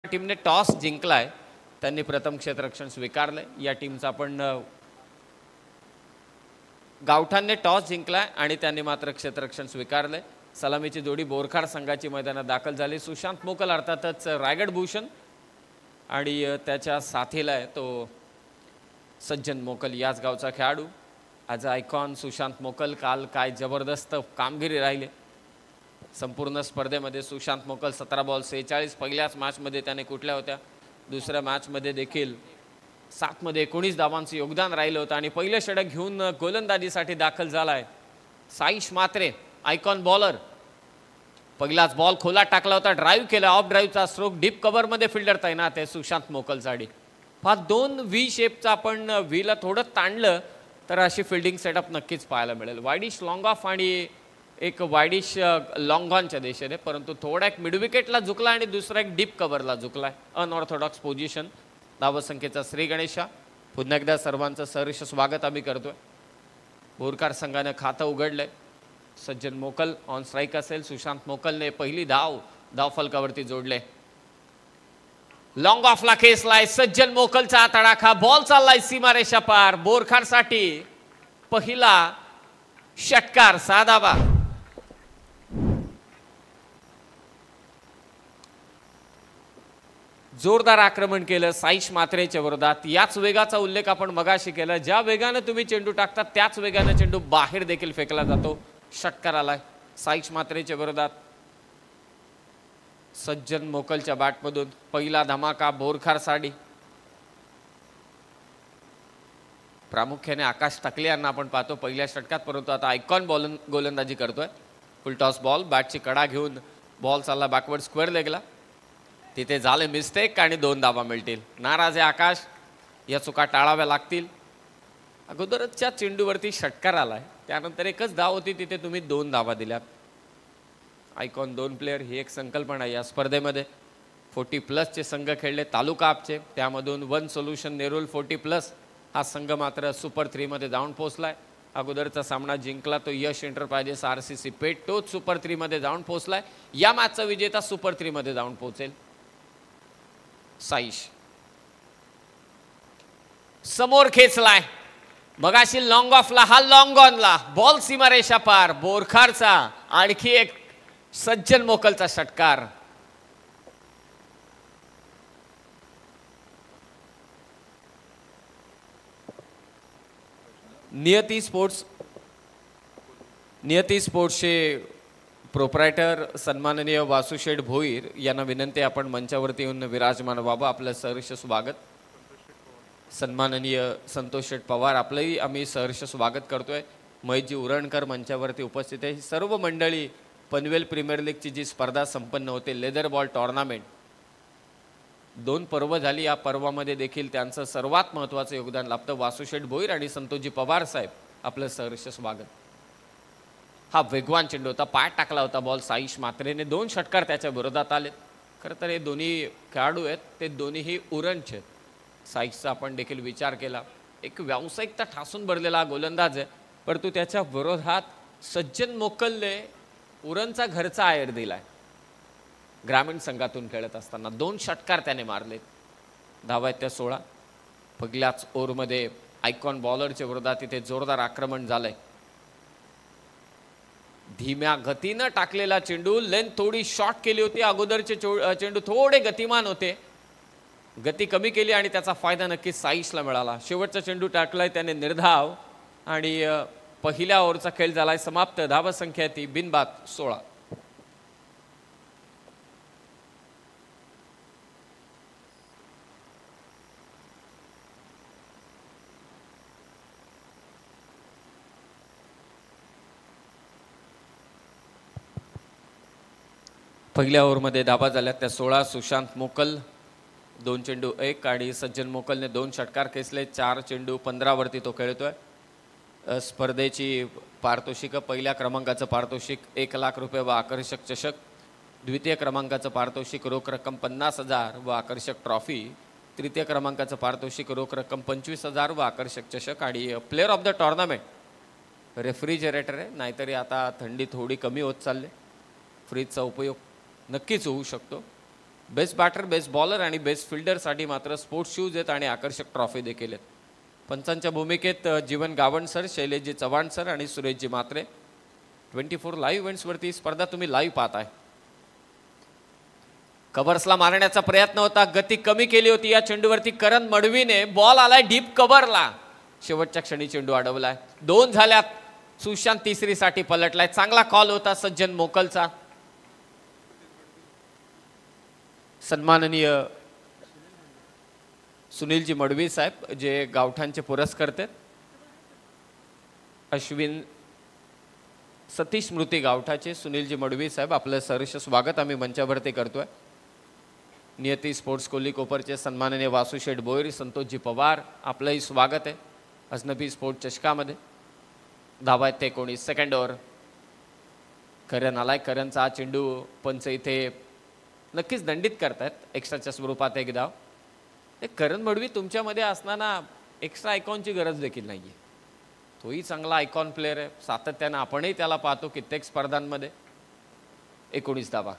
टीमने टॉस जिंकलाय, त्यांनी प्रथम क्षेत्ररक्षण स्वीकारले। या टीमचा आपण गावठाणने टॉस जिंकलाय आणि त्यांनी मात्र क्षेत्ररक्षण स्वीकारले। सलामीची जोडी बोरखार संघाची मैदानात दाखल झाली। सुशांत मोकल अर्थातच रायगड भूषण आणि त्याच्या साथीला आहे तो सज्जन मोकल, याच गावचा खेळाडू। आज आयकॉन सुशांत मोकल काल काय जबरदस्त कामगिरी राहिले संपूर्ण स्पर्धेमध्ये। सुशांत मोकल 17 बॉल 46, पहिल्याच मॅचमध्ये त्याने कुठल्या होत्या, दुसऱ्या मॅचमध्ये देखील 7 मध्ये 19 धावांचं योगदान राहिलं होतं आणि पहिलं षटक घेऊन गोलंदाजीसाठी दाखल झालाय साईश मात्रे, आयकॉन बॉलर। पहिलाच बॉल खोला टाकला होता, ड्राईव्ह केला, ऑफ ड्राईव्हचा स्ट्रोक, डीप कव्हरमध्ये फिल्डर तैनात आहे सुशांत मोकलसाठी। हा 2 व्ही शेपचा आपण व्हीला थोडं ताणलं तर अशी फिल्डिंग सेटअप नक्कीच पाहायला मिळेल। वाईडिश लॉंग ऑफ आणि एक वाईडिश लॉंग ऑनच्या दिशेने, परंतु थोडा एक मिड विकेटला झुकला आणि दुसरा एक डीप कव्हरला झुकलाय। Unorthodox position. धावसंख्येचा श्री गणेशा पुन्हा एकदा सर्वांचं सहर्ष स्वागत आम्ही करतोय। बोरकार संघाने खातं उघडलंय। सज्जन मोकल ऑन स्ट्राईक असेल। सुशांत मोकलने पहिली धाव फलकावरती जोडले। लॉंग ऑफला खेचलाय सज्जन मोकलचा तडाखा, बॉल चाललाय सीमारेषा पार। बोरखारसाठी पहिला षटकार, 6 धावा। जोरदार आक्रमण केलं साईश मात्रेच्या विरोधात। याच वेगाचा उल्लेख आपण मगाशी केला, ज्या वेगाने तुम्ही चेंडू टाकता त्याच वेगाने चेंडू बाहेर देखील फेकला जातो। षटकार आलाय साईश मात्रेच्या विरोधात सज्जन मोकलच्या बॅटमधून। पहिला धमाका बोरखारसाठी। प्रामुख्याने आकाश टकले यांना आपण पाहतो पहिल्या षटकात, परंतु आता आयकॉन गोलंदाजी करतोय। फुल टॉस बॉल, बॅटची कडा घेऊन बॉल चालला बॅकवर्ड स्क्वेअर लेगला, तिथे झाले मिस्टेक आणि 2 धावा मिळतील। नाराज आहे आकाश, या चुका टाळाव्या लागतील। अगोदरच्या चेंडूवरती षटकार आलाय, त्यानंतर एकच धाव होती, तिथे तुम्ही 2 धावा दिल्यात। आयकॉन 2 प्लेयर ही एक संकल्पना या स्पर्धेमध्ये। 40+ संघ खेळले तालुका आपचे, त्यामधून वन सोल्युशन नेरूल 40+ हा संघ मात्र सुपर 3 मध्ये जाऊन पोहोचलाय। अगोदरचा सामना जिंकला तो यश एंटरप्राइजेस RCC पेठ, तोच सुपर 3 मध्ये जाऊन पोहोचलाय। या मॅचचा विजेता सुपर 3 मध्ये जाऊन पोहोचेल। साईश समोर खेचलाय, मगाशी लॉंग ऑफला, हा लॉंग ऑनला, बॉल सीमारेषा पार। बोरखारचा आणखी एक सज्जन मोकलचा षटकार। नियती स्पोर्ट्सचे प्रोप्रायटर सन्माननीय वासुशेठ भोईर यांना विनंती, आपण मंचावरती येऊन विराजमान व्हावं। आपलं सहर्ष स्वागत। सन्माननीय संतोष शेठ पवार आपलंही आम्ही सहर्ष स्वागत करतोय। महेशजी उरणकर मंचावरती उपस्थित आहे। सर्व मंडळी पनवेल प्रीमियर लीगची जी स्पर्धा संपन्न होते, लेदर बॉल टोर्नामेंट, 2 पर्व झाली, या पर्वामध्ये देखील त्यांचं सर्वात महत्त्वाचं योगदान लाभतं। वासुशेठ भोईर आणि संतोषजी पवार साहेब आपलं सहर्ष स्वागत। हा वेगवान चेंडू होता, पाय टाकला होता बॉल साईश मात्रेने, 2 षटकार त्याच्या विरोधात आलेत। खरं तर हे दोन्ही खेळाडू आहेत, ते दोन्हीही उरणचे आहेत। साईशचा आपण देखील विचार केला, एक व्यावसायिकता ठासून भरलेला गोलंदाज आहे, परंतु त्याच्या विरोधात सज्जन मोकलने उरणचा घरचा आयर दिलाय। ग्रामीण संघातून खेळत असताना 2 षटकार त्याने मारलेत। धावा आहेत त्या 16। पहिल्याच ओव्हरमध्ये आयकॉन बॉलरच्या विरोधात इथे जोरदार आक्रमण झालंय। धीम्या गतीनं टाकलेला चेंडू, लेंथ थोडी शॉर्ट केली होती, अगोदरचे चेंडू थोडे गतिमान होते, गती कमी केली आणि त्याचा फायदा नक्कीच साईशला मिळाला। शेवटचा चेंडू टाकलाय त्याने निर्धाव आणि पहिल्या ओव्हरचा खेळ झालाय समाप्त। धावसंख्या ती बिनबाद 16। पहिल्या ओव्हरमध्ये धावा झाल्या त्या 16। सुशांत मोकल 2 चेंडू 1 आणि सज्जन मोकलने 2 षटकार खेचले। 4 चेंडू 15 वरती तो खेळतोय। स्पर्धेची पारितोषिक, पहिल्या क्रमांकाचं पारितोषिक 1 लाख रुपये व आकर्षक चषक, द्वितीय क्रमांकाचं पारितोषिक रोख रक्कम 50,000 व आकर्षक ट्रॉफी, तृतीय क्रमांकाचं पारितोषिक रोख रक्कम 25,000 व आकर्षक चषक आणि player of the tournament refrigerator आहे, नाहीतरी आता थंडी थोडी कमी होत चालली, फ्रीजचा उपयोग नक्कीच होऊ शकतो। बेस्ट बॅटर, बेस्ट बॉलर आणि बेस्ट फिल्डरसाठी मात्र स्पोर्ट्स शूज आहेत आणि आकर्षक ट्रॉफी देखील आहेत. पंचांच्या भूमिकेत जीवन गावण सर, शैलेशजी चव्हाण सर आणि सुरेशजी म्हात्रे. 24 लाईव्ह इव्हेंट्सवरती स्पर्धा तुम्ही लाईव्ह पाहताय. कव्हर्सला मारण्याचा प्रयत्न होता, गती कमी केली होती या चेंडूवरती करण मडवीने. बॉल आलाय डीप कव्हरला, शेवटच्या क्षणी चेंडू अडवलाय. 2 झाल्यात. सुशांत तिसरीसाठी पलटलाय. चांगला कॉल होता सज्जन मोकलचा. सन्माननीय सुनीलजी मडवी साहेब जे गावठांचे पुरस्कर्ते, अश्विन सतीश स्मृती गावठाचे सुनीलजी मडवी साहेब, आपलं सहर्ष स्वागत आम्ही मंचावरती करतोय. नियती स्पोर्ट्स कोल्ही कोपरचे सन्माननीय वासुशेठ बोयर, संतोषजी पवार, आपलंही स्वागत आहे अजनबी स्पोर्ट चषकामध्ये. धावा आहेत 19. Second over. करण आलाय. करणचा हा चेंडू पंच इथे नक्कीच दंडित करतायत. एक्स्ट्राच्या स्वरूपात एक धाव. करण मडवी तुमच्यामध्ये असताना एक्स्ट्रा आयकॉनची गरज देखील नाही आहे. तोही चांगला आयकॉन प्लेअर आहे. सातत्यानं आपणही त्याला पाहतो कित्येक स्पर्धांमध्ये. 19 धावा.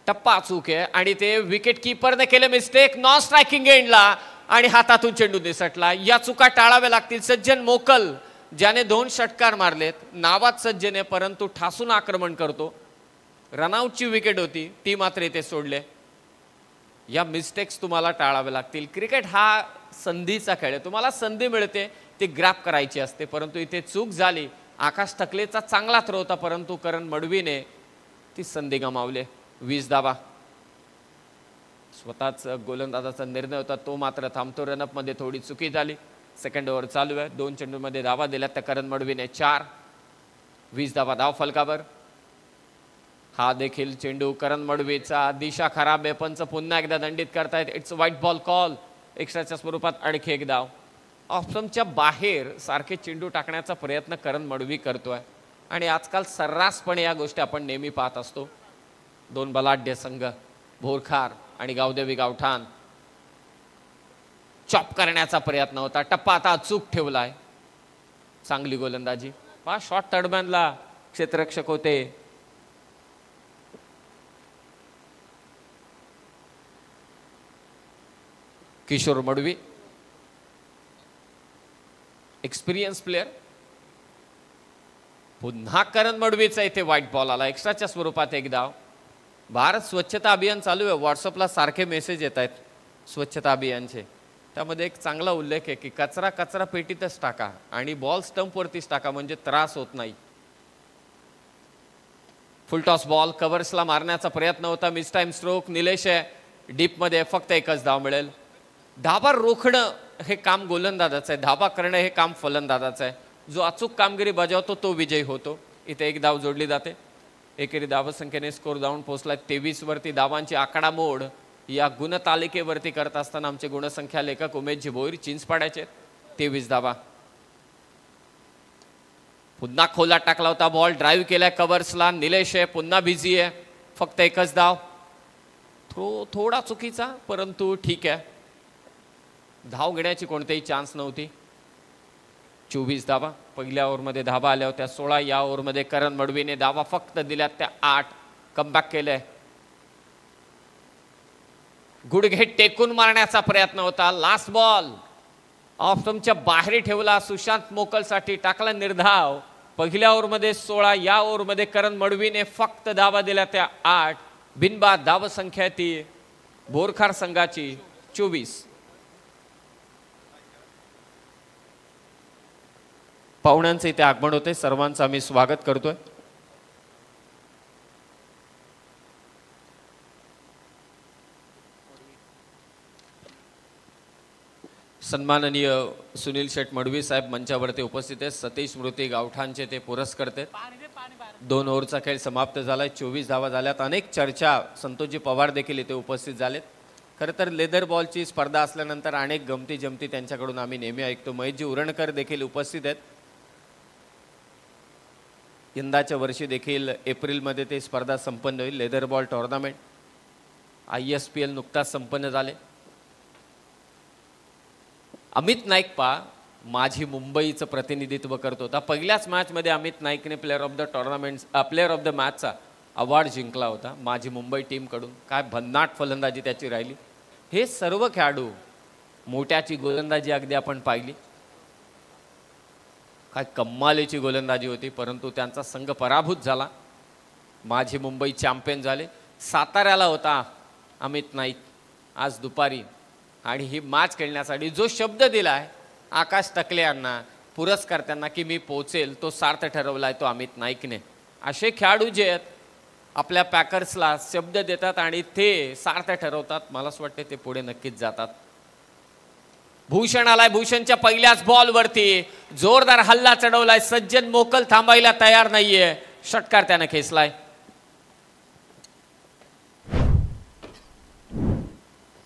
टप्पा चूक आहे आणि ते विकेट किपरने केले मिस्टेक. नॉन स्ट्रायकिंग एंडला आणि हातातून चेंडू निसटला. या चुका टाळाव्या लागतील. सज्जन मोकल ज्याने 2 षटकार मारलेत, नावात सज्जन आहे परंतु ठासून आक्रमण करतो. रनआउटची विकेट होती ती मात्र इथे सोडले. या मिस्टेक्स तुम्हाला टाळाव्या लागतील. क्रिकेट हा संधीचा खेळ आहे. तुम्हाला संधी मिळते ती ग्रॅब करायची असते, परंतु इथे चूक झाली. आकाश टकलेचा चांगला थ्रो होता परंतु करण मडवीने ती संधी गमावली. 20 धावा. स्वतःच गोलंदाजाचा निर्णय होता तो मात्र थांबतो. रनअपमध्ये थोडी चुकी झाली. सेकंड ओव्हर चालू आहे. 2 चेंडूमध्ये धावा दिल्यात त्या करण मडवीने 4. 20 धावा धाव फलकावर. हा देखील चेंडू करण मडवीचा. दिशा खराब आहे. पंच पुन्हा एकदा दंडित करतायत. It's white ball call. एक्स्ट्राच्या स्वरूपात आणखी एक धाव. ऑप्शनच्या बाहेर सारखे चेंडू टाकण्याचा प्रयत्न करण मडवी करतोय आणि आजकाल सर्रासपणे या गोष्टी आपण नेहमी पाहत असतो. 2 बलाढ्य संघ बोरखार आणि गावदेवी गावठाण. चॉप करण्याचा प्रयत्न होता. टप्पा आता चूक ठेवलाय. चांगली गोलंदाजी. पहा शॉर्ट थर्डमॅनला क्षेत्ररक्षक होते. किशोर मडवी, एक्सपिरियन्स प्लेयर. पुन्हा करण मडवीचा इथे व्हाईट बॉल आला. एक्स्ट्राच्या स्वरूपात एक धाव. भारत स्वच्छता अभियान चालू आहे. व्हॉट्सअपला सारखे मेसेज येत आहेत स्वच्छता अभियानचे. त्यामध्ये एक चांगला उल्लेख आहे की कचरा पेटीतच टाका आणि बॉल स्टंपवरतीच टाका म्हणजे त्रास होत नाही. Full toss ball. कव्हर्सला मारण्याचा प्रयत्न होता. Miss time stroke. निलेश आहे डीपमध्ये. फक्त एकच धाव मिळेल. धाबा रोखणं हे काम गोलंदाजाचं आहे. धाबा करणं हे काम फलंदाजाचं आहे. जो अचूक कामगिरी बजावतो तो विजयी होतो. इथे एक धाव जोडली जाते. एकेरी धावसंख्येने स्कोर जाऊन पोहोचलाय 23 वरती. धावांची आकडामोड या गुणतालिकेवरती करत असताना आमचे गुणसंख्या लेखक उमेशजी भोईर चिंचपाड्याचे. 23 धावा. पुन्हा खोलात टाकला होता बॉल. ड्राईव्ह केलाय कव्हर्सला. निलेश आहे पुन्हा बिझी आहे. फक्त एकच धाव. थोडा चुकीचा परंतु ठीक आहे. धाव घेण्याची कोणतेही चान्स नव्हती. 24 धावा. पहिल्या ओव्हरमध्ये धावा आल्या होत्या 16. या ओव्हरमध्ये करण मडवीने धावा फक्त दिल्यात त्या 8. कमबॅक केलंय. गुडघे टेकून मारण्याचा प्रयत्न होता. लास्ट बॉल ऑफ स्टंपच्या बाहेर ठेवला. सुशांत मोकलसाठी टाकला निर्धाव. पहिल्या ओव्हरमध्ये 16. या ओव्हरमध्ये करण मडवीने फक्त धावा दिल्या त्या 8. बिनबाद धावसंख्या ती बोरखार संघाची 24. पाहुण्यांचं इथे आगमन होते. सर्वांचं आम्ही स्वागत करतोय. सन्माननीय सुनील शेठ मडवी साहेब मंचावरती उपस्थित आहेत. सतीश स्मृती गावठांचे ते पुरस्कर्ते. 2 ओव्हरचा खेळ समाप्त झालाय. 24 धावा झाल्यात. अनेक चर्चा. संतोषजी पवार देखील इथे उपस्थित झालेत. खरं तर लेदर बॉलची स्पर्धा असल्यानंतर अनेक गमती जमती त्यांच्याकडून आम्ही नेहमी ऐकतो. महेशजी उरणकर देखील उपस्थित आहेत. यंदाच्या वर्षी देखील एप्रिलमध्ये ते स्पर्धा संपन्न होईल. Leather ball tournament. ISPL नुकताच संपन्न झाले. अमित नाईक माझी मुंबईचं प्रतिनिधित्व करत होता. पहिल्याच मॅचमध्ये अमित नाईकने player of the tournament player of the मॅचचा अवॉर्ड जिंकला होता माझी मुंबई टीमकडून. काय भन्नाट फलंदाजी त्याची राहिली. हे सर्व खेळाडू मोठ्याची गोलंदाजी अगदी आपण पाहिली, काय कम्मालीची गोलंदाजी होती, परंतु त्यांचा संघ पराभूत झाला. माझी मुंबई चॅम्पियन झाले. साताऱ्याला होता अमित नाईक आज दुपारी आणि ही मॅच खेळण्यासाठी जो शब्द दिला आहे आकाश टकले यांना पुरस्कर्त्यांना की मी पोचेल, तो सार्थ ठरवला आहे तो अमित नाईकने. असे खेळाडू जे आहेत आपल्या पॅकर्सला शब्द देतात आणि ते सार्थ ठरवतात, मला असं वाटते ते पुढे नक्कीच जातात. भूषण आलाय. भूषणच्या पहिल्याच बॉलवरती जोरदार हल्ला चढवलाय. सज्जन मोकल थांबायला तयार नाहीये. षटकार त्याने खेचलाय.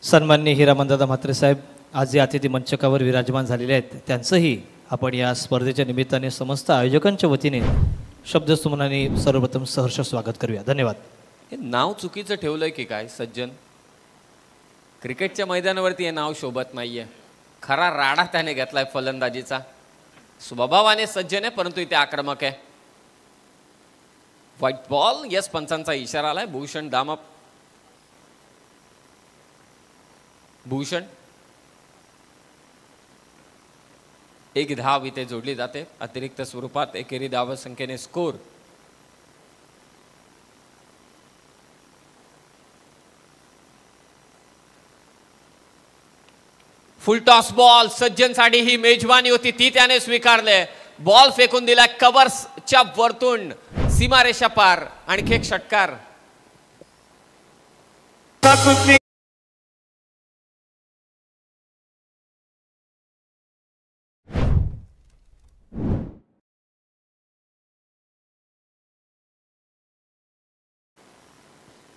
सन्माननीय हिरामनदादा म्हात्रे साहेब आज जे अतिथी मंचकावर विराजमान झालेले आहेत त्यांचंही आपण या स्पर्धेच्या निमित्ताने समस्त आयोजकांच्या वतीने शब्दसुमनाने सर्वप्रथम सहर्ष स्वागत करूया. धन्यवाद. हे नाव चुकीचं ठेवलंय की काय सज्जन? क्रिकेटच्या मैदानावरती हे नाव शोभत नाहीये. खरा राडा त्याने घेतलाय फलंदाजीचा. स्वभावाने सज्जन आहे परंतु इथे आक्रमक आहे. White ball. यस, पंचांचा इशारा आलाय. भूषण दामप. भूषण एक धाव इथे जोडली जाते अतिरिक्त स्वरूपात. एकेरी धाव संख्येने स्कोर. Full toss ball. सज्जनसाठी ही मेजबानी होती ती त्याने स्वीकारले. बॉल फेकून दिला कव्हर्सच्या वरतून सीमारेषा पार. आणखी एक षटकार.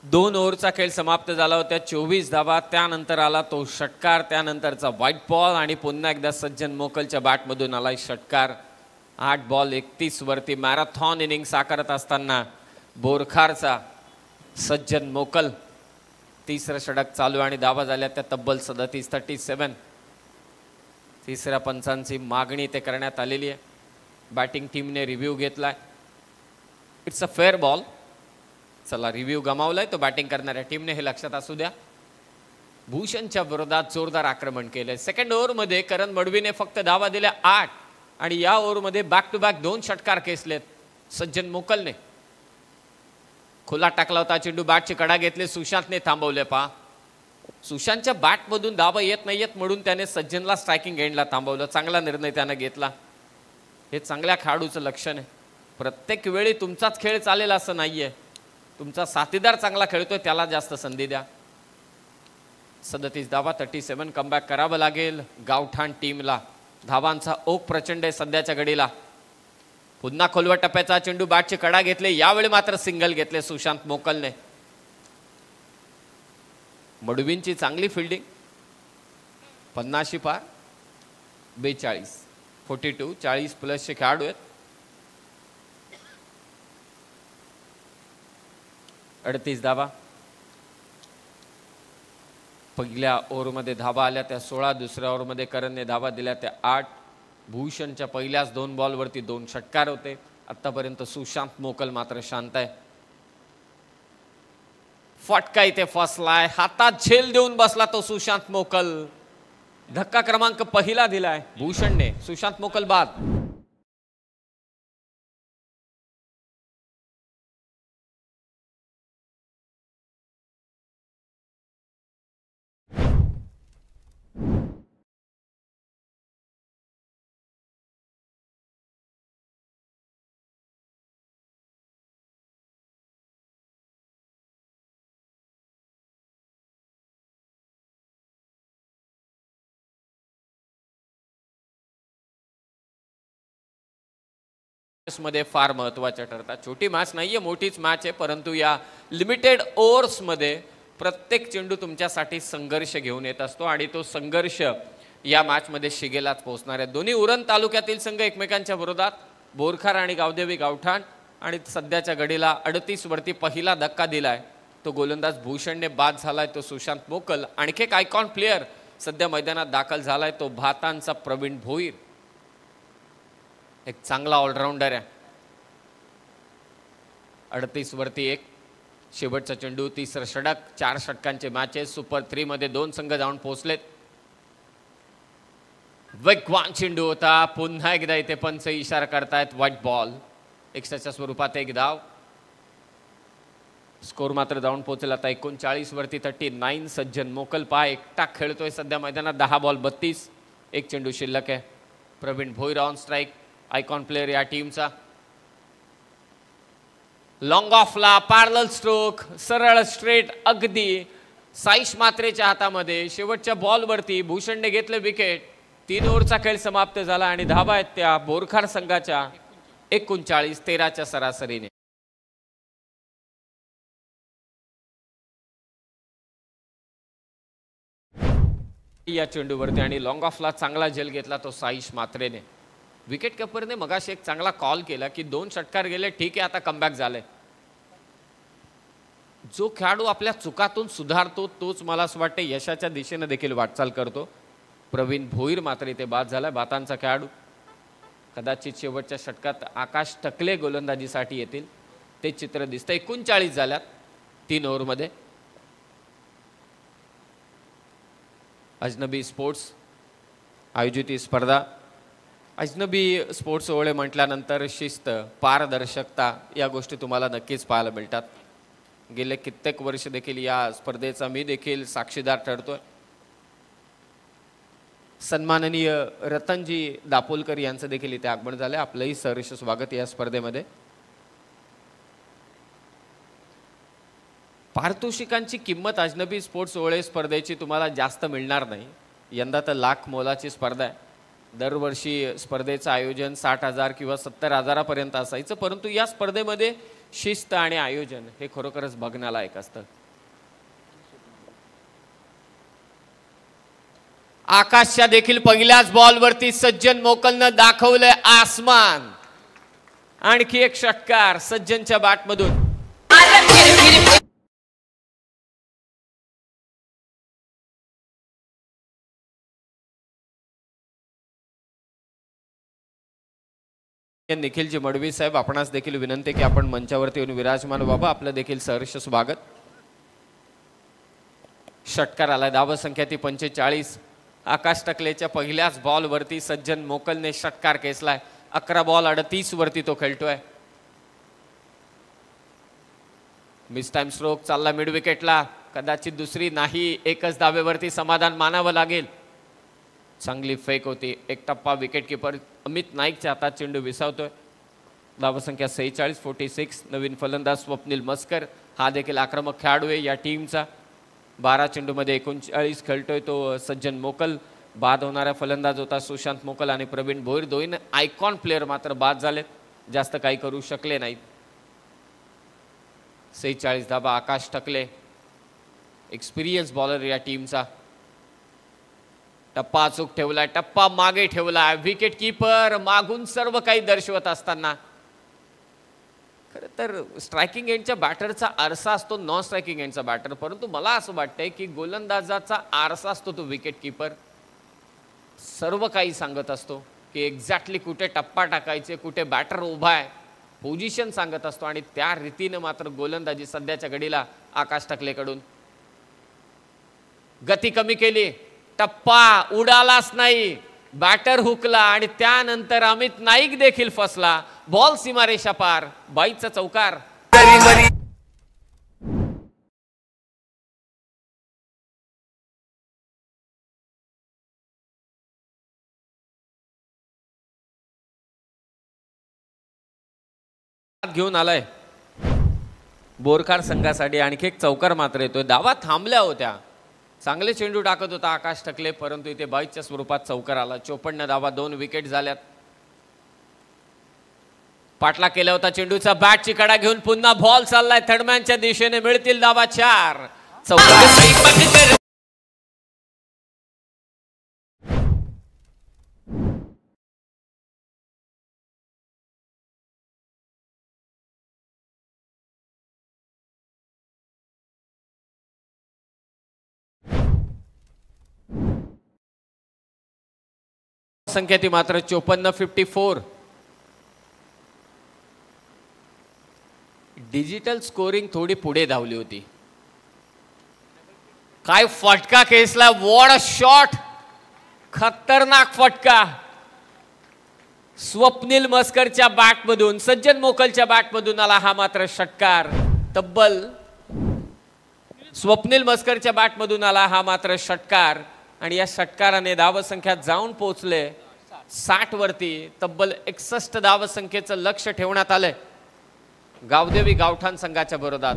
दोन ओव्हरचा खेळ समाप्त झाला होता. 24 धावा. त्यानंतर आला तो षटकार. त्यानंतरचा व्हाईट बॉल आणि पुन्हा एकदा सज्जन मोकलच्या बॅटमधून आलाय षटकार. 8 बॉल 31 वरती मॅरेथॉन इनिंग साकारत असताना बोरखारचा सज्जन मोकल. तिसरं षटक चालू आणि धावा झाल्या त्या तब्बल 37. तिसऱ्या पंचांची मागणी ते करण्यात आलेली आहे. बॅटिंग टीमने रिव्ह्यू घेतलाय. It's a fair ball. चला, रिव्ह्यू गमावलाय तो बॅटिंग करणाऱ्या टीमने, हे लक्षात असू द्या. भूषणच्या विरोधात जोरदार आक्रमण केलंय. सेकंड ओव्हरमध्ये करण मडवीने फक्त धावा दिल्या 8 आणि या ओव्हरमध्ये बॅक टू बॅक 2 षटकार खेचलेत सज्जन मोकलने. खुला टाकला होता चेंडू. बॅटची कडा घेतली. सुशांतने थांबवले. पहा, सुशांतच्या बॅटमधून धावा येत नाहीयेत म्हणून त्याने सज्जनला स्ट्रायकिंग एंडला थांबवलं. चांगला निर्णय त्याने घेतला. हे चांगल्या खेळाडूचं लक्षण आहे. प्रत्येक वेळी तुमचाच खेळ चालेल असं नाहीये. तुमचा साथीदार चांगला खेळतोय त्याला जास्त संधी द्या. 37 धावा. 37 कमबॅक करावं लागेल गावठाण टीमला. धावांचा ओघ प्रचंड आहे सध्याच्या घडीला. पुन्हा खोलवर टप्प्याचा चेंडू. बॅटची कडा घेतले. यावेळी मात्र सिंगल घेतले सुशांत मोकलने. मडवींची चांगली फिल्डिंग. 50 पार. 42 42 40 प्लसचे खेळाडू आहेत. 38 धावा. पहिल्या ओव्हरमध्ये धावा आल्या त्या 16. दुसऱ्या ओव्हरमध्ये करणने धावा दिल्या त्या 8. भूषणच्या पहिल्याच 2 बॉलवरती 2 षटकार होते. आतापर्यंत सुशांत मोकल मात्र शांत आहे. फटका इथे फसलाय. हातात झेल देऊन बसला तो सुशांत मोकल. धक्का क्रमांक पहिला दिलाय भूषणने. सुशांत मोकल बाद. मध्ये फार महत्त्वाच्या ठरतात. छोटी मॅच नाहीये, मोठीच मॅच आहे, परंतु या लिमिटेड ओव्हर्समध्ये प्रत्येक चेंडू तुमच्यासाठी संघर्ष घेऊन येत असतो आणि तो संघर्ष या मॅचमध्ये शिगेलाच पोहोचणार आहे. दोन्ही उरण तालुक्यातील संघ एकमेकांच्या विरोधात. बोरखार आणि गावदेवी गावठाण. आणि सध्याच्या घडीला 38 वरती पहिला धक्का दिलाय तो गोलंदाज भूषणने बाद झालाय तो सुशांत मोकल. आणखी एक आयकॉन प्लेयर सध्या मैदानात दाखल झालाय तो भातांचा प्रवीण भोईर. एक चांगला ऑलराऊंडर आहे. 38 वरती 1 शेवटचा चेंडू, तिसरं षटक, 4 षटकांचे मॅचेस, सुपर 3 मध्ये 2 संघ जाऊन पोहोचलेत. वेगवान चेंडू होता. पुन्हा एकदा इथे पंच इशारा करतायत व्हाईट बॉल. एक्स्ट्राच्या स्वरूपात एक धाव. स्कोर मात्र जाऊन पोहोचेल आता 39 वरती 39. सज्जन मोकल पहा एकटा खेळतोय सध्या मैदानात. 10 बॉल 32. एक चेंडू शिल्लक आहे. Praveen Bhoir on strike, icon player या टीमचा. लॉंग ऑफला पॅरलल स्ट्रोक, सरळ स्ट्रेट अगदी साईश मात्रेच्या हातामध्ये. शेवटच्या बॉलवरती भूषणने घेतलं विकेट. 3 ओव्हरचा खेळ समाप्त झाला आणि धाबा आहेत त्या बोरखाड संघाच्या 39-13च्या सरासरीने. या चेंडूवरती आणि लॉंग ऑफला चांगला झेल घेतला तो साईश मात्रेने. विकेट किपरने मगाशी एक चांगला कॉल केला की 2 षटकार गेले, ठीक आहे आता कमबॅक झाले. जो खेळाडू आपल्या चुकातून सुधारतो तोच मला असं वाटतं यशाच्या दिशेने देखील वाटचाल करतो. प्रवीण भोईर मात्र इथे बाद झाला. बातांचा खेळाडू. कदाचित शेवटच्या षटकात आकाश टकले गोलंदाजीसाठी येतील ते चित्र दिसतं. 39 झाल्यात 3 ओव्हरमध्ये. अजनबी स्पोर्ट्स आयोजित ही स्पर्धा. अजनबी स्पोर्ट्स ओळे म्हटल्यानंतर शिस्त, पारदर्शकता या गोष्टी तुम्हाला नक्कीच पाहायला मिळतात. गेले कित्येक वर्ष देखील या स्पर्धेचा मी देखील साक्षीदार ठरतोय. सन्माननीय रतनजी दापोलकर यांचं देखील इथे आगमन झालं. आपलंही सहर्ष स्वागत या स्पर्धेमध्ये. पारितोषिकांची किंमत अजनबी स्पोर्ट्स ओळे स्पर्धेची तुम्हाला जास्त मिळणार नाही. यंदा तर लाख मोलाची स्पर्धा आहे. दरवर्षी स्पर्धेचं आयोजन 60,000 किंवा 70,000पर्यंत असायचं, परंतु या स्पर्धेमध्ये शिस्त आणि आयोजन हे खरोखरच बघण्यालायक असतं. आकाशच्या देखील पहिल्याच बॉलवरती सज्जन मोकलनं दाखवलंय आसमान. आणखी एक षटकार सज्जनच्या बॅटमधून. निखिलजी मडवी साहेब, आपणास देखील विनंती की आपण मंचावरती येऊन विराजमान व्हावं. आपलं देखील सहर्ष स्वागत. षटकार आला. धाव संख्या ती 45. आकाश टकलेच्या पहिल्याच बॉलवरती सज्जन मोकलने षटकार केसलाय. 11 बॉल 38 वरती तो खेळतोय. मिस टाइम स्ट्रोक चालला मिड विकेटला. कदाचित दुसरी नाही, एकच धावेवरती समाधान मानावं लागेल. चांगली फेक होती. एक टप्पा विकेट किपर अमित नाईकच्या हातात चेंडू विसावतोय. धावसंख्या 46 46. नवीन फलंदाज स्वप्नील मस्कर हा देखील आक्रमक खेळाडू आहे या टीमचा. 12 चेंडूमध्ये 39 खेळतोय तो सज्जन मोकल. बाद होणारा फलंदाज होता सुशांत मोकल आणि प्रवीण भोईर. दोन आयकॉन प्लेअर मात्र बाद झालेत, जास्त काही करू शकले नाहीत. 46 धाबा. आकाश टकले एक्सपिरियन्स बॉलर या टीमचा. टप्पा अचूक ठेवलाय, टप्पा मागे ठेवलाय. विकेट कीपर मागून सर्व काही दर्शवत असताना खरं तर स्ट्रायकिंग एंडच्या बॅटरचा आरसा असतो नॉन स्ट्रायकिंग एंडचा बॅटर, परंतु मला असं वाटतंय की गोलंदाजाचा आरसा असतो तो विकेट कीपर. सर्व काही सांगत असतो की एक्झॅक्टली कुठे टप्पा टाकायचे, कुठे बॅटर उभा आहे, पोझिशन सांगत असतो. आणि त्या रीतीने मात्र गोलंदाजी सध्याच्या घडीला आकाश टकलेकडून. गती कमी केली, टप्पा उडालाच नाही, बॅटर हुकला आणि त्यानंतर अमित नाईक देखील फसला. बॉल सीमारेषा पार. 22चा चौकार. घेऊन आलाय बोरखाड संघासाठी. आणखी एक चौकार मात्र येतोय. धावा थांबल्या होत्या, चांगले चेंडू टाकत होता आकाश टकले, परंतु इथे 22च्या स्वरूपात चौकार आला. 54 धावा, 2 विकेट झाल्यात. पाटला केला होता चेंडूचा, बॅटची कडा घेऊन पुन्हा बॉल चाललाय थर्डमॅनच्या दिशेने. मिळतील धावा 4. चौकार. संख्या ती मात्र 54 54. डिजिटल स्कोरिंग थोडी पुढे धावली होती. काय फटका खेचला, वॉट अ शॉट, खतरनाक फटका. स्वप्नील मस्करच्या बॅटमधून, सज्जन मोकलच्या बॅटमधून आला हा मात्र षटकार. तब्बल स्वप्नील मस्करच्या बॅटमधून आला हा मात्र षटकार आणि या षटकाराने धावसंख्या जाऊन पोहोचले 60 वरती. तब्बल 61 धावसंख्येचं लक्ष ठेवण्यात आलंय गावदेवी गावठाण संघाच्या विरोधात.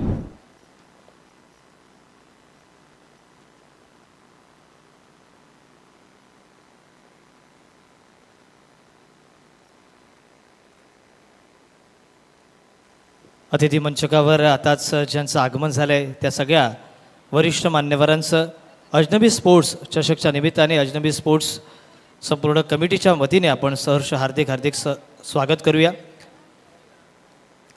अतिथी मंचकावर आताच ज्यांचं आगमन झालंय त्या सगळ्या वरिष्ठ मान्यवरांचं अजनबी स्पोर्ट्स चषकच्या निमित्ताने अजनबी स्पोर्ट्स संपूर्ण कमिटीच्या वतीने आपण सहर्ष हार्दिक स्वागत करूया.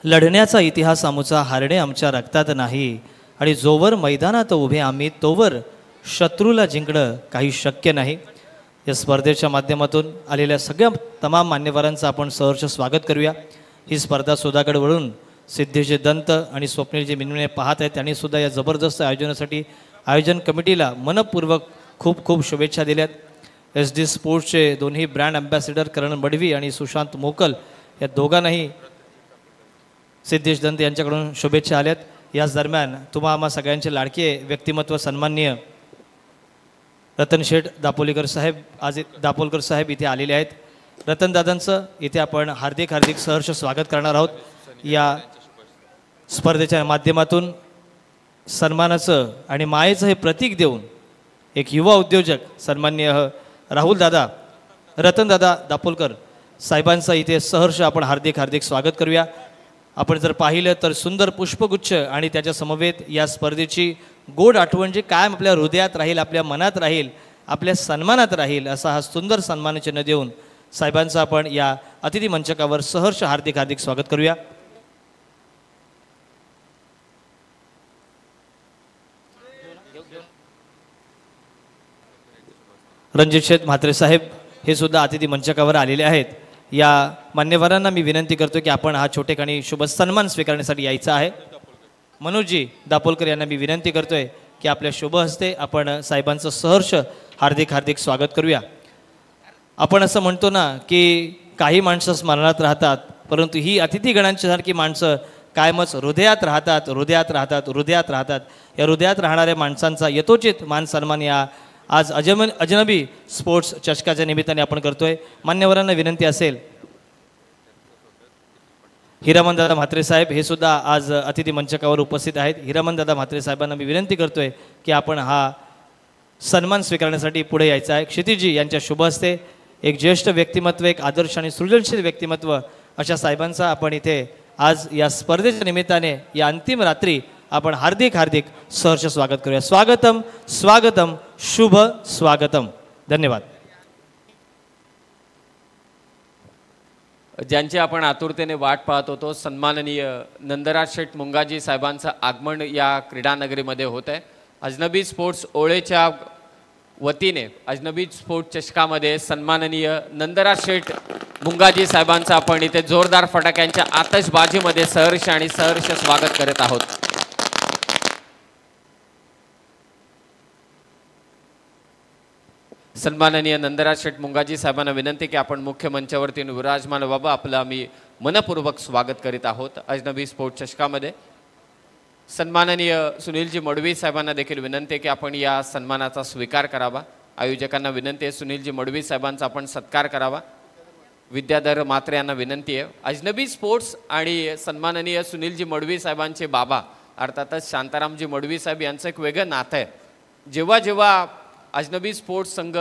लढण्याचा इतिहास आमचा, हारणे आमच्या रक्तात नाही आणि जोवर मैदानात उभे आम्ही तोवर शत्रूला जिंकणं काही शक्य नाही. या स्पर्धेच्या माध्यमातून आलेल्या सगळ्या तमाम मान्यवरांचं आपण सहर्ष स्वागत करूया. ही स्पर्धा सुधागड वळून सिद्धेशजी दंत आणि स्वप्नीलजी मिनमिने पाहत आहेत. त्यांनी सुद्धा या जबरदस्त आयोजनासाठी आयोजन कमिटीला मनपूर्वक खूप खूप शुभेच्छा दिल्यात. SD स्पोर्ट्सचे दोन्ही ब्रँड अँबॅसिडर करण मडवी आणि सुशांत मोकल या दोघांनाही सिद्धेश दंत यांच्याकडून शुभेच्छा आल्यात. याच दरम्यान तुम्हा आम्हा सगळ्यांचे लाडके व्यक्तिमत्व सन्माननीय रतन शेठ दापोलीकर साहेब इथे आलेले आहेत. रतनदादांचं इथे आपण हार्दिक सहर्ष स्वागत करणार आहोत. या स्पर्धेच्या माध्यमातून सन्मानाचं आणि मायेचं हे प्रतीक देऊन एक युवा उद्योजक सन्माननीय राहुलदादा रतनदादा दापोलकर साहेबांचं इथे सहर्ष आपण हार्दिक स्वागत करूया. आपण जर पाहिलं तर सुंदर पुष्पगुच्छ आणि त्याच्या समवेत या स्पर्धेची गोड आठवण जी कायम आपल्या हृदयात राहील, आपल्या मनात राहील, आपल्या सन्मानात राहील असा हा सुंदर सन्मानचिन्ह देऊन साहेबांचं आपण या अतिथी मंचकावर सहर्ष हार्दिक स्वागत करूया. रणजित शेठ म्हात्रे साहेब हे सुद्धा अतिथी मंचकावर आलेले आहेत. या मान्यवरांना मी विनंती करतो की आपण हा छोटेखानी शुभ सन्मान स्वीकारण्यासाठी यायचा आहे. मनोजजी दापोलकर यांना मी विनंती करतोय की आपल्या शुभ हस्ते आपण साहेबांचं सहर्ष हार्दिक स्वागत करूया. आपण असं म्हणतो ना की काही माणसं स्मरणात राहतात, परंतु ही अतिथीगणांची सारखी माणसं कायमच हृदयात राहतात. या हृदयात राहणाऱ्या माणसांचा यथोचित मान सन्मान या आज अजनबी स्पोर्ट्स चषकाच्या निमित्ताने आपण करतोय. मान्यवरांना विनंती असेल, हिरामनदादा म्हात्रे साहेब हे सुद्धा आज अतिथी मंचकावर उपस्थित आहेत. हिरामनदादा म्हात्रे साहेबांना मी विनंती करतोय की आपण हा सन्मान स्वीकारण्यासाठी पुढे यायचं आहे. क्षितिजी यांच्या शुभ हस्ते एक ज्येष्ठ व्यक्तिमत्व, एक आदर्श आणि सृजनशील व्यक्तिमत्व अशा साहेबांचा आपण इथे आज या स्पर्धेच्या निमित्ताने या अंतिम रात्री आपण हार्दिक सहर्ष स्वागत करूया. स्वागतम शुभ स्वागतम. धन्यवाद. ज्यांची आपण आतुरतेने वाट पाहत होतो सन्माननीय नंदराज शेठ मुंगाजी साहेबांचं आगमन या क्रीडानगरीमध्ये होत आहे. अजनबी स्पोर्ट्स ओळेच्या वतीने अजनबी स्पोर्ट्स चषकामध्ये सन्माननीय नंदराज शेठ मुंगाजी साहेबांचं आपण इथे जोरदार फटाक्यांच्या आतषबाजीमध्ये सहर्ष स्वागत करत आहोत. सन्माननीय नंदराज शेठ मुंगाजी साहेबांना विनंती की आपण मुख्य मंचावरती विराजमान व्हावं. आपलं आम्ही मनपूर्वक स्वागत करीत आहोत अजनबी स्पोर्ट्स चषकामध्ये. सन्माननीय सुनीलजी मडवी साहेबांना देखील विनंती की आपण या सन्मानाचा स्वीकार करावा. आयोजकांना विनंती आहे सुनीलजी मडवी साहेबांचा आपण सत्कार करावा. विद्याधर म्हात्रे यांना विनंती आहे. अजनबी स्पोर्ट्स आणि सन्माननीय सुनीलजी मडवी साहेबांचे बाबा अर्थातच शांतारामजी मडवी साहेब यांचं एक वेगळं नातं आहे. जेव्हा अजनबी स्पोर्ट्स संघ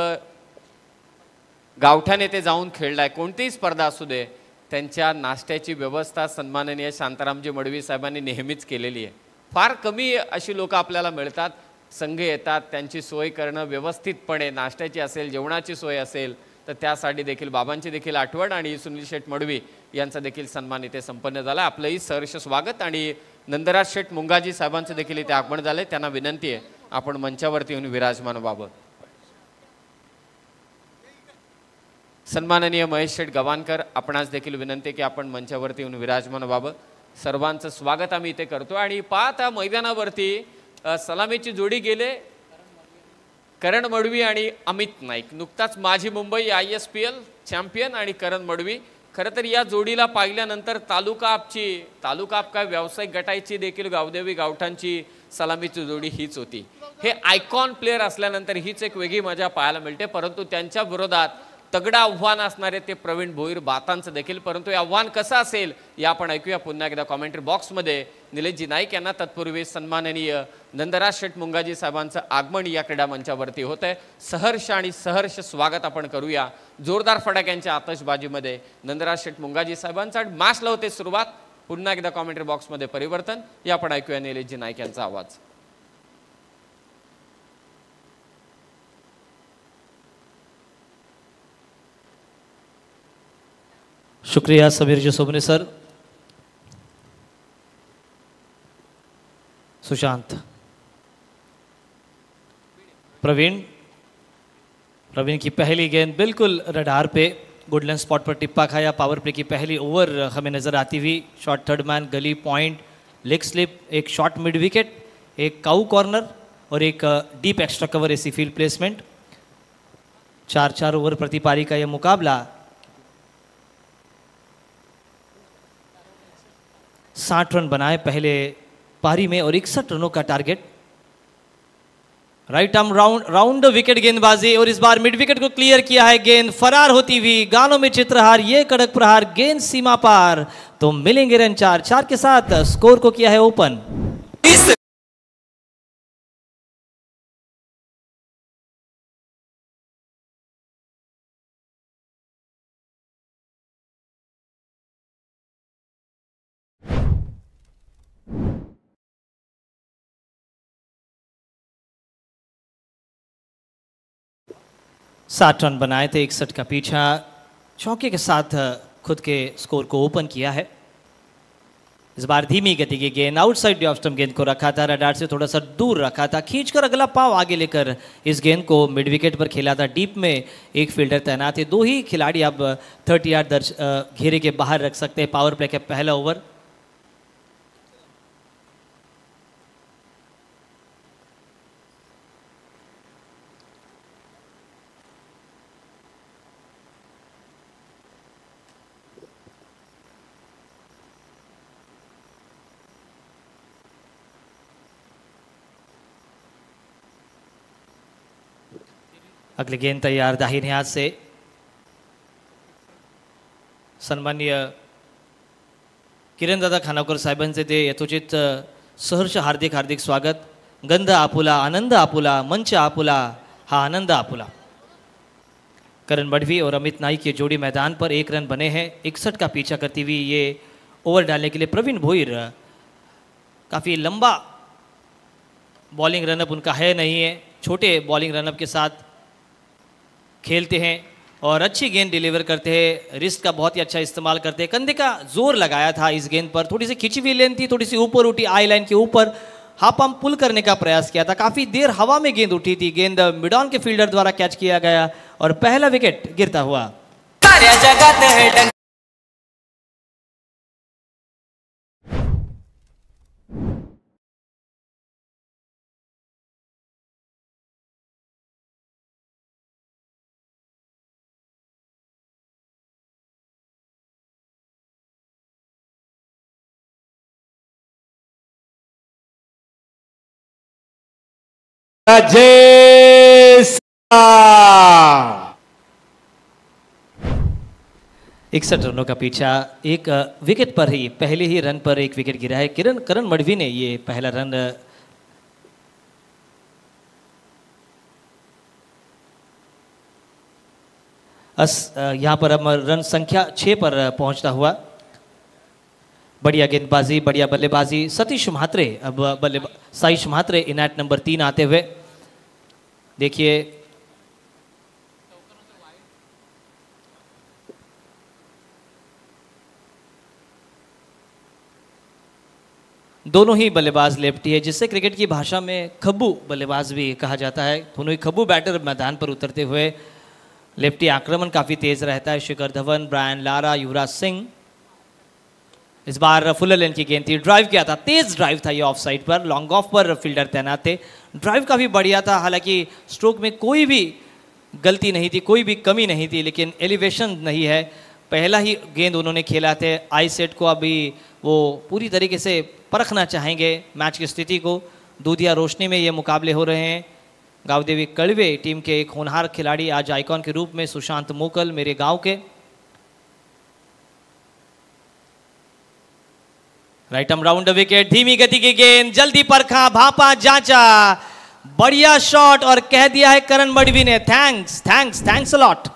गावठाण येथे जाऊन खेळलाय, कोणतीही स्पर्धा असू दे, त्यांच्या नाश्त्याची व्यवस्था सन्माननीय शांतारामजी मडवी साहेबांनी नेहमीच केलेली आहे. फार कमी अशी लोक आपल्याला मिळतात, संघ येतात, त्यांची सोय करणं व्यवस्थितपणे, नाश्त्याची असेल, जेवणाची सोय असेल तर त्यासाठी देखील बाबांची देखील आठवण आणि सुनील शेठ मडवी यांचा देखील सन्मान इथे संपन्न झाला. आपलंही सहर्ष स्वागत आणि नंदराज शेठ मुंगाजी साहेबांचं देखील इथे आगमन झाले. त्यांना विनंती आहे आपण मंचावरती येऊन विराजमान व्हावं. सन्माननीय महेश शेठ गवानकर आपणास देखील विनंती की आपण मंचावरती येऊन विराजमान व्हावं. सर्वांचं स्वागत आम्ही इथे करतो. आणि पाहता मैदानावरती सलामीची जोडी गेले करण मडवी आणि अमित नाईक. नुकताच माझी मुंबई ISPL चॅम्पियन आणि करण मडवी. खरं तर या जोडीला पाहिल्यानंतर तालुका आप काय व्यावसायिक गटाची देखील गावदेवी गावठांची सलामीची जोडी हीच होती. हे आयकॉन प्लेयर असल्यानंतर हीच एक वेगळी मजा पाहायला मिळते. परंतु त्यांच्या विरोधात तगडा आव्हान असणारे ते प्रवीण भोईर बातांचं देखील. परंतु हे आव्हान कसं असेल या आपण ऐकूया पुन्हा एकदा कॉमेंट्री बॉक्समध्ये. निलेशजी नाईक यांना तत्पूर्वी सन्माननीय नंदराज शेठ मुंगाजी साहेबांचं आगमन या क्रीडा मंचावरती होत आहे. सहर्ष स्वागत आपण करूया जोरदार फटाक्यांच्या आतषबाजीमध्ये नंदराज शेठ मुंगाजी साहेबांचा. मॅचला होते सुरुवात. पुन्हा एकदा कॉमेंट्री बॉक्समध्ये परिवर्तन. या आपण ऐकूया निलेशजी नाईक यांचा आवाज. शुक्रिया समीर जी सोबने सर. सुशांत, प्रवीण की पहली गेंद बिल्कुल रडार पे गुडलैंड स्पॉट पर टिप्पा खाया. पावर प्ले की पहली ओवर हमें नज़र आती हुई. शॉट थर्ड मैन, गली पॉइंट, लेग स्लिप, एक शॉट मिड विकेट, एक काउ कॉर्नर और एक डीप एक्स्ट्रा कवर ऐसी फील्ड प्लेसमेंट. 4 ओवर प्रति पारी का यह मुकाबला 60 रन बनाए पहले पारी में और 61 रनों का target. Right arm round wicket गेंदबाजी और इस बार मिड विकेट को क्लियर किया है. गेंद फरार होती हुई, गालों में चित्रहार, ये कड़क प्रहार, गेंद सीमा पार. तो मिलेंगे रन 4 के साथ स्कोर को किया है ओपन. साठ रन बनाए थे, 61 का पीछा. चौके के साथ खुद के स्कोर को ओपन किया है. इस बार धीमी गति की गेंद, आउटसाइड डी ऑफ स्टंप गेंद को रखा था, रडार से थोड़ा सा दूर रखा था, खींचकर अगला पाव आगे लेकर इस गेंद को मिड विकेट पर खेला था. डीप में एक फील्डर तैनात है. 2 ही खिलाड़ी अब 30 यार्ड घेरे के बाहर रख सकते हैं. पावर प्ले का पहला ओवर. अगली गेंद तैयार दाहिने हाथ से. सन्माननीय किरण दादा खानावकर साहेबांचे ते यथोचित सहर्ष हार्दिक स्वागत. गंध आपुला, आनंद आपुला, मंच आपुला, हा आनंद आपुला. करण मडवी और अमित नाईक की जोड़ी मैदान पर 1 रन बने हैं. 61 का पीछा करती हुई ये ओवर डालने के लिए प्रवीण भोईर. काफ़ी लंबा बॉलिंग रनअप उनका है नहीं है. छोटे बॉलिंग रनअप के साथ खेलते हैं और अच्छी गेंद डिलीवर करते हैं. रिस्ट का बहुत ही अच्छा इस्तेमाल करते हैं. कंधे का जोर लगाया था इस गेंद पर. थोड़ी सी खिंची हुई लेन थी, थोड़ी सी ऊपर उठी, आई लाइन के ऊपर हाफ आर्म पुल करने का प्रयास किया था. काफ़ी देर हवा में गेंद उठी थी. गेंद मिड ऑन के फील्डर द्वारा कैच किया गया और पहला विकेट गिरता हुआ. जय 61 रनों का पीछा. एक विकेट पर ही, पहले ही रन पर एक विकेट गिरा है. करण मडवी ने ये पहला रन यहाँ पर अब रन संख्या 6 पर पहुंचता हुआ. बढ़िया गेंदबाजी, बढ़िया बल्लेबाजी. सतीश म्हात्रे अब साईश म्हात्रे इनएट नंबर 3 आते हुए. देखिए दोनों ही बल्लेबाज लेफ्टी है, जिससे क्रिकेट की भाषा में खब्बू बल्लेबाज भी कहा जाता है. दोनों ही खब्बू बैटर मैदान पर उतरते हुए. लेफ्टी आक्रमण काफ़ी तेज रहता है. Shikhar Dhawan, Brian Lara, Yuvraj Singh. इस बार फुल लेन की गेंद थी, ड्राइव किया था, तेज ड्राइव था ये ऑफ साइड पर, लॉन्ग ऑफ पर फील्डर तैनात थे, ड्राइव काफ़ी बढ़िया था, हालांकि स्ट्रोक में कोई भी गलती नहीं थी, कोई भी कमी नहीं थी, लेकिन एलिवेशन नहीं है। पहला ही गेंद उन्होंने खेला थे, आई सेट को अभी वो पूरी तरीके से परखना चाहेंगे मैच की स्थिति को। दूधिया रोशनी में ये मुकाबले हो रहे हैं। गावदेवी कड़वे टीम के एक होनहार खिलाड़ी आज आइकॉन के रूप में, सुशांत मोकल मेरे गांव के। Right arm round the wicket, धीमी गति की गेंद, जल्दी परखा, भापा, जांचा, बढ़िया शॉट और कह दिया है करण मडवी ने thanks thanks thanks a lot.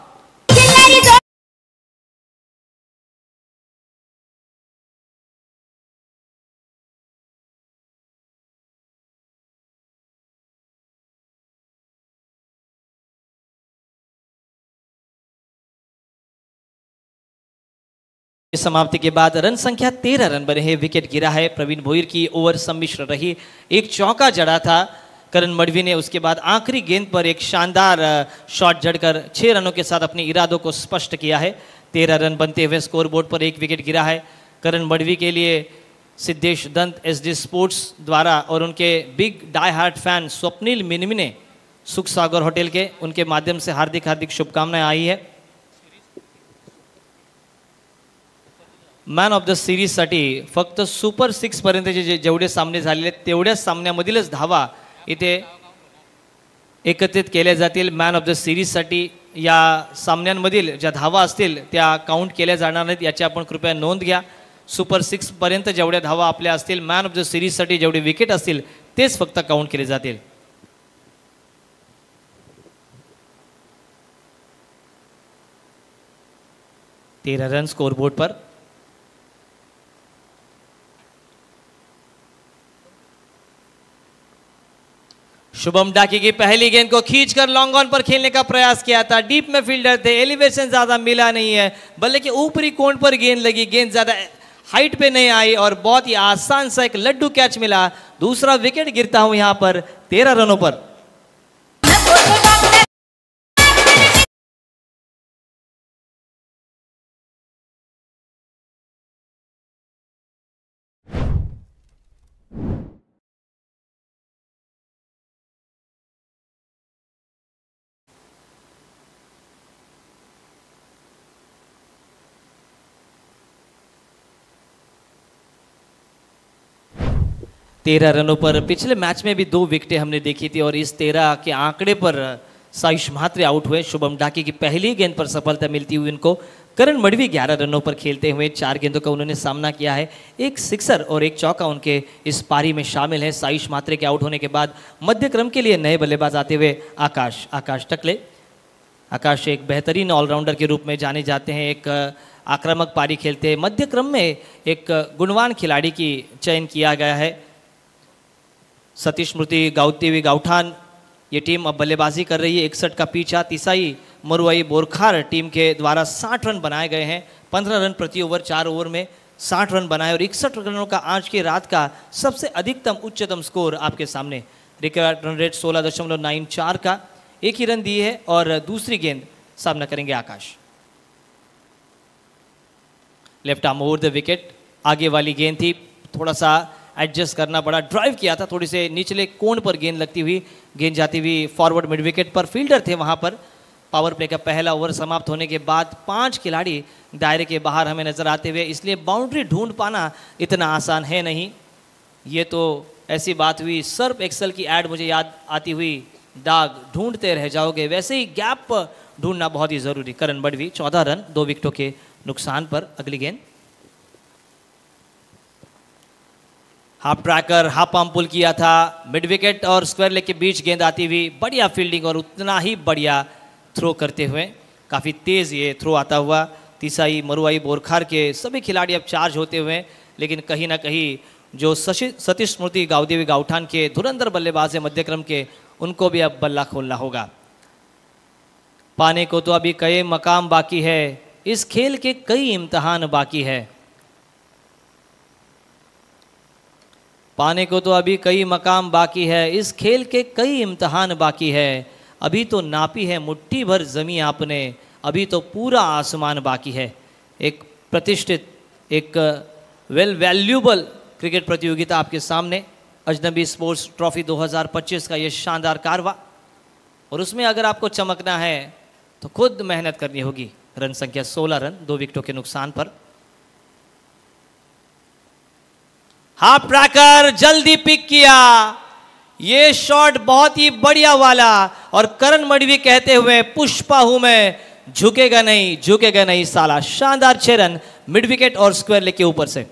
समाप्ति के बाद रन संख्या 13 रन बने हैं, विकेट गिरा है। प्रवीण भोईर की ओवर सम्मिश्र रही, एक चौका जड़ा था करण मडवी ने, उसके बाद आखिरी गेंद पर एक शानदार शॉट जड़कर 6 रनों के साथ अपने इरादों को स्पष्ट किया है। 13 रन बनते हुए स्कोरबोर्ड पर एक विकेट गिरा है। करण मडवी के लिए सिद्धेश दंत SD स्पोर्ट्स द्वारा और उनके big die hard fan Swapnil Minmine Sukh Sagar hotel के, उनके माध्यम से हार्दिक हार्दिक शुभकामनाएं आई है। मॅन ऑफ द सिरीजसाठी फक्त सुपर 6 पर्यंतचे जेवढे सामने झालेले तेवढ्याच सामन्यामधीलच धावा इथे एकत्रित केल्या जातील। मॅन ऑफ द सिरीजसाठी या सामन्यांमधील ज्या धावा असतील त्या काउंट केल्या जाणार नाहीत, याची आपण कृपया नोंद घ्या। सुपर 6 पर्यंत जेवढ्या धावा आपल्या असतील, मॅन ऑफ द सिरीजसाठी जेवढे विकेट असतील तेच फक्त काउंट केले जातील। 13 रन स्कोरबोर्ड पर। शुभम डाकी की पहली गेंद को खींचकर लॉन्ग ऑन पर खेलने का प्रयास किया था, डीप में फील्डर थे, एलिवेशन ज्यादा मिला नहीं है, बल्कि के ऊपरी कोण पर गेंद लगी, गेंद ज्यादा हाइट पे नहीं आई और बहुत ही आसान सा एक लड्डू कैच मिला। दूसरा विकेट गिरता हूं यहां पर 13 रनों पर। तेरह रनों पर पिछले मैच में भी 2 विकेटें हमने देखी थी और इस 13 के आंकड़े पर साइश म्हात्रे आउट हुए। शुभम डाकी की पहली गेंद पर सफलता मिलती हुई इनको। करण मडवी 11 रनों पर खेलते हुए 4 गेंदों का उन्होंने सामना किया है, एक सिक्सर और एक चौका उनके इस पारी में शामिल है। साइश म्हात्रे के आउट होने के बाद मध्य क्रम के लिए नए बल्लेबाज आते हुए आकाश टकले। आकाश एक बेहतरीन ऑलराउंडर के रूप में जाने जाते हैं, एक आक्रामक पारी खेलते हैं। मध्य क्रम में एक गुणवान खिलाड़ी की चयन किया गया है। सतीश स्मृति गावदेवी गावठान ये टीम अब बल्लेबाजी कर रही है। 61 का पीछा तिसाई मरुआई बोरखार टीम के द्वारा 60 रन बनाए गए हैं। 15 रन प्रति ओवर, 4 ओवर में 60 रन बनाए और 61 रनों का आज की रात का सबसे अधिकतम उच्चतम स्कोर आपके सामने। रिकॉर्ड रन रेट 16.94 का, एक ही रन दिए है और दूसरी गेंद सामना करेंगे Akash. Left arm over the wicket, आगे वाली गेंद थी, थोड़ा सा एडजस्ट करना पड़ा, ड्राइव किया था, थोड़ी से निचले कोण पर गेंद लगती हुई, गेंद जाती हुई फॉरवर्ड मिड विकेट पर, फील्डर थे वहां पर। पावर प्ले का पहला ओवर समाप्त होने के बाद 5 खिलाड़ी दायरे के बाहर हमें नजर आते हुए, इसलिए बाउंड्री ढूंढ पाना इतना आसान है नहीं। ये तो ऐसी बात हुई, सर्फ एक्सेल की एड मुझे याद आती हुई, दाग ढूंढते रह जाओगे, वैसे ही गैप ढूंढना बहुत ही जरूरी। करण मडवी 14 रन 2 विकेटों के नुकसान पर। अगली गेंद half tracker, half arm pull किया था, मिड विकेट और स्क्वायर लेग के बीच गेंद आती हुई, बढ़िया फील्डिंग और उतना ही बढ़िया थ्रो करते हुए, काफ़ी तेज़ ये थ्रो आता हुआ। तिसाई मरुआई बोरखार के सभी खिलाड़ी अब चार्ज होते हुए, लेकिन कहीं ना कहीं जो सतीश स्मृति गावदेवी गावठान के धुरंधर बल्लेबाज है मध्यक्रम के, उनको भी अब बल्ला खोलना होगा। पाने को तो अभी कई मकाम बाकी है, इस खेल के कई इम्तहान बाकी है। पाने को तो अभी कई मकाम बाकी है, इस खेल के कई इम्तहान बाकी है। अभी तो नापी है मुट्ठी भर ज़मीं आपने, अभी तो पूरा आसमान बाकी है। एक प्रतिष्ठित, एक वेल वैल्यूबल क्रिकेट प्रतियोगिता आपके सामने, अजनबी स्पोर्ट्स ट्रॉफी 2025 का ये शानदार कारवा, और उसमें अगर आपको चमकना है तो खुद मेहनत करनी होगी। रन संख्या 16 रन, 2 विकेटों के नुकसान पर। हाफ ट्रैकर जल्दी पिक किया, ये शॉट बहुत ही बढ़िया वाला, और करण मडवी कहते हुए पुष्पा हूं मैं, झुकेगा नहीं झुकेगा नहीं साला। शानदार 6 रन मिड विकेट और स्क्वायर लेग के ऊपर से।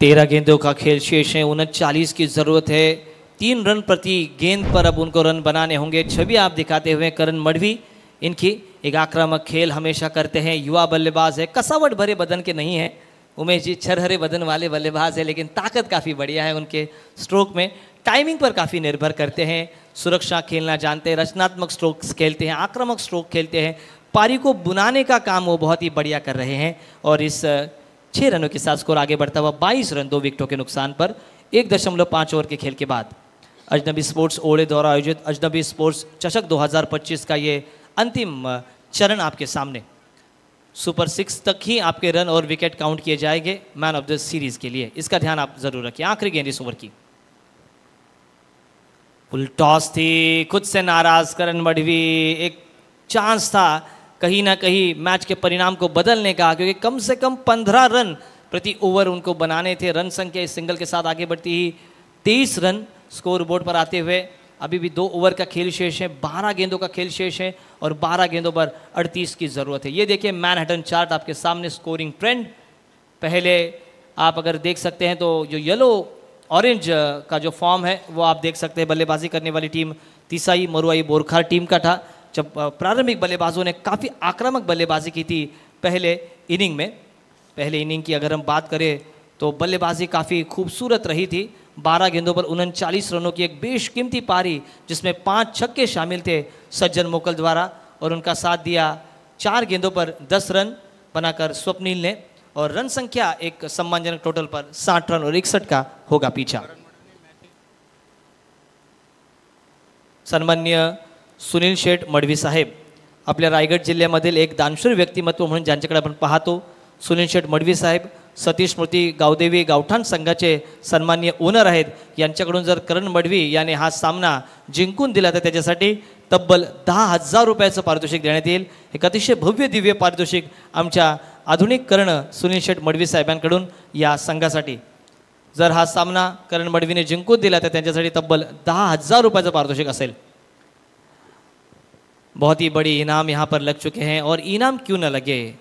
तेरह गेंदों का खेल शेष है, 39 की जरूरत है। 3 रन प्रति गेंद पर अब उनको रन बनाने होंगे। छवि आप दिखाते हुए करण मडवी, इनकी एक आक्रामक खेल हमेशा करते हैं, युवा बल्लेबाज है, कसावट भरे बदन के नहीं है उमेश जी, छरहरे बदन वाले बल्लेबाज है, लेकिन ताकत काफ़ी बढ़िया है उनके स्ट्रोक में। टाइमिंग पर काफ़ी निर्भर करते हैं, सुरक्षा खेलना जानते हैं, रचनात्मक स्ट्रोक्स खेलते हैं, आक्रामक स्ट्रोक खेलते हैं, पारी को बुनाने का काम वो बहुत ही बढ़िया कर रहे हैं। और इस 6 रनों के साथ स्कोर आगे बढ़ता हुआ 22 रन 2 विकेटों के नुकसान पर 1.5 ओवर के खेल के बाद। अजनबी स्पोर्ट्स ओड़े द्वारा आयोजित अजनबी स्पोर्ट्स चषक 2025 का ये अंतिम चरण आपके सामने। सुपर 6 तक ही आपके रन और विकेट काउंट किए जाएंगे मैन ऑफ द सीरीज के लिए, इसका ध्यान आप जरूर रखिए। आखिरी गेंद इस ओवर की, फुल टॉस थी, खुद से नाराज करण मडवी। एक चांस था कहीं ना कहीं मैच के परिणाम को बदलने का, क्योंकि कम से कम 15 रन प्रति ओवर उनको बनाने थे। रन संख्या इस सिंगल के साथ आगे बढ़ती ही 23 रन स्कोर बोर्ड पर आते हुए अभी भी 2 ओवर का खेल शेष है, 12 गेंदों का खेल शेष है और 12 गेंदों पर 38 की ज़रूरत है। ये देखिए मैनहट्टन चार्ट आपके सामने, स्कोरिंग ट्रेंड। पहले आप अगर देख सकते हैं तो जो येलो ऑरेंज का जो फॉर्म है वो आप देख सकते हैं, बल्लेबाजी करने वाली टीम तिसाई मरुआई बोरखार टीम का था। जब प्रारंभिक बल्लेबाजों ने काफ़ी आक्रामक बल्लेबाजी की थी पहले इनिंग में। पहले इनिंग की अगर हम बात करें तो बल्लेबाजी काफ़ी खूबसूरत रही थी। 12 गेंदों पर 39 रनों की एक बेशकीमती पारी, जिसमें 5 छक्के शामिल थे सज्जन मोकल द्वारा, और उनका साथ दिया 4 गेंदों पर 10 रन बनाकर स्वप्निल ने, और रन संख्या एक सम्मानजनक टोटल पर 60 रन और 61 का होगा पीछा। सन्मान्य सुनील शेठ मडवी साहेब, आपल्या रायगड जिल्ह्यामधील एक दानशूर व्यक्तिमत्व म्हणून ज्यांच्याकडे आपण पाहतो, सुनील शेठ मडवी साहेब सतीश स्मृती गावदेवी गावठाण संघाचे सन्माननीय ओनर आहेत। यांच्याकडून जर करण मडवी याने हा सामना जिंकून दिला तर त्याच्यासाठी तब्बल 10,000 रुपयाचं पारितोषिक देण्यात येईल। एक अतिशय भव्य दिव्य पारितोषिक आमच्या आधुनिक कर्ण सुनील शेठ मडवी साहेबांकडून या संघासाठी। जर हा सामना करण मडवीने जिंकून दिला तर त्यांच्यासाठी तब्बल 10,000 रुपयाचं पारितोषिक असेल। बहुत ही बड़ी इनाम यहाँ पर लग चुके हैं, और इनाम क्यों न लगे,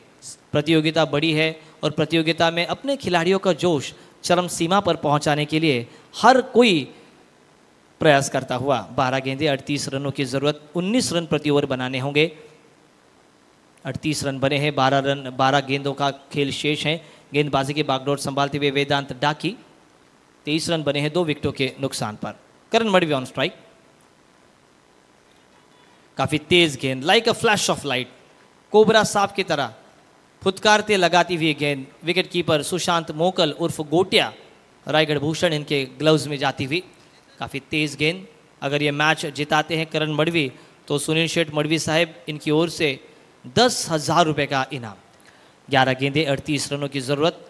प्रतियोगिता बड़ी है और प्रतियोगिता में अपने खिलाड़ियों का जोश चरम सीमा पर पहुंचाने के लिए हर कोई प्रयास करता हुआ। 12 गेंदे 38 रनों की ज़रूरत, 19 रन प्रति ओवर बनाने होंगे। 38 रन बने हैं, 12 गेंदों का खेल शेष है। गेंदबाजी की बागडोर संभालते हुए वेदांत डाकी, 23 रन बने हैं 2 विकेटों के नुकसान पर। करण मडवी ऑन स्ट्राइक, काफ़ी तेज गेंद, like a flash of light, cobra सांप की तरह फुतकारते लगाती हुई गेंद विकेट कीपर सुशांत मोकल उर्फ गोटिया रायगढ़ भूषण इनके ग्लव्स में जाती हुई। काफ़ी तेज गेंद, अगर ये मैच जिताते हैं करण मडवी तो सुनील शेठ मडवी साहब इनकी ओर से 10,000 रुपये का इनाम। 11 गेंदे 38 रनों की ज़रूरत।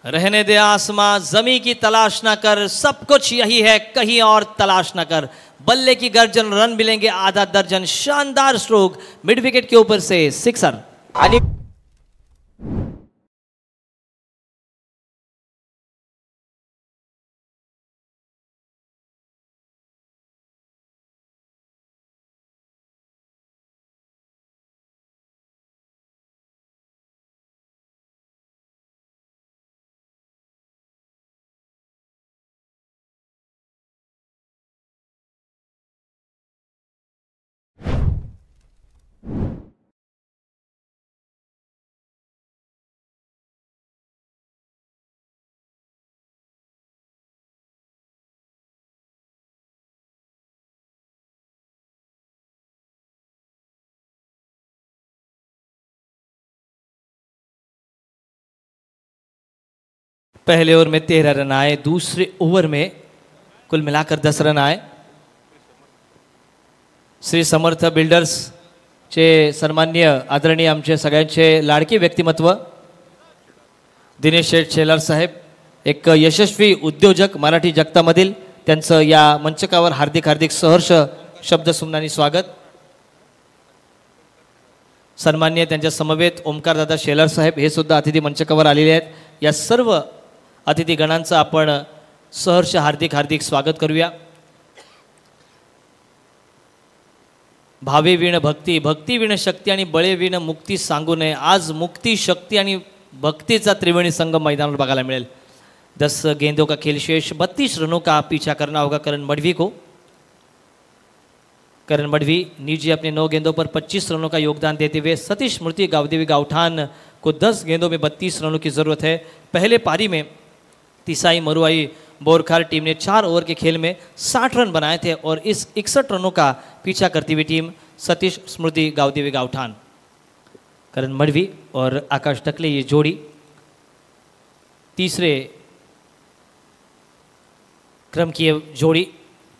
रहने दे आसमां जमी की तलाश ना कर, सब कुछ यही है कहीं और तलाश ना कर। बल्ले की गर्जन, रन मिलेंगे आधा दर्जन। शानदार स्ट्रोक मिड विकेट के ऊपर से सिक्सर। पहले ओवर में 13 रन आए, दूसरे ओवर में कुल मिलाकर 10 रन आए। श्री समर्थ बिल्डर्स चे सन्माननीय आदरणीय आमचे सगळ्यांचे लाडके व्यक्तिमत्व दिनेश शेठ शेलार साहेब, एक यशस्वी उद्योजक मराठी जगतामधील, त्यांचं या मंचकावर हार्दिक हार्दिक सहर्ष शब्दसुमनाने स्वागत। सन्माननीय त्यांच्या समवेत ओमकारदादा शेलार साहेब हे सुद्धा अतिथी मंचकावर आलेले आहेत। या सर्व अतिथी गणांचं आपण सहर्ष हार्दिक हार्दिक स्वागत करूया। भावे विण भक्ती, भक्ती विण शक्ती आणि बळे विण मुक्ती सांगू नये। आज मुक्ती, शक्ती आणि भक्तीचा त्रिवेणी संगम मैदानावर बघायला मिळेल। 10 गेंदों का खेल शेष, 32 रनों का पीछा करना होगा करण मडवी को। करण मडवी निजी अपने 9 गेंदों पर 25 रनों का योगदान देते हुए सतीश स्मृति गावदेवी गावठान को 10 गेंदों में 32 रनों की ज़रूरत है। पहले पारी में तिसाई मरुआई बोरखार टीम ने 4 ओवर के खेल में 60 रन बनाए थे और इस 61 रनों का पीछा करती हुई टीम सतीश स्मृति गावदेवी गावठान, करण मडवी और आकाश टकले ये जोड़ी तीसरे क्रम की जोड़ी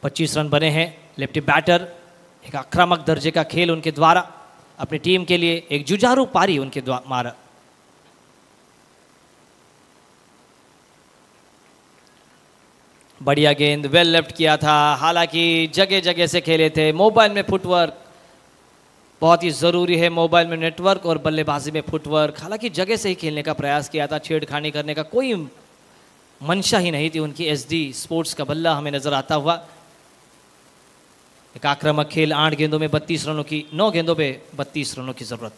25 रन बने हैं। लेफ्टी बैटर, एक आक्रामक दर्जे का खेल उनके द्वारा, अपनी टीम के लिए एक जुझारू पारी उनके द्वारा मारा। बढ़िया गेंद, वेल लेफ्ट किया था, हालांकि जगह जगह से खेले थे। मोबाइल में फुटवर्क बहुत ही ज़रूरी है, मोबाइल में नेटवर्क और बल्लेबाजी में फुटवर्क। हालांकि जगह से ही खेलने का प्रयास किया था, छेड़खानी करने का कोई मंशा ही नहीं थी उनकी। एसडी स्पोर्ट्स का बल्ला हमें नजर आता हुआ। एक आक्रामक खेल, 8 गेंदों में 32 रनों की, 9 गेंदों पे 32 रनों की जरूरत।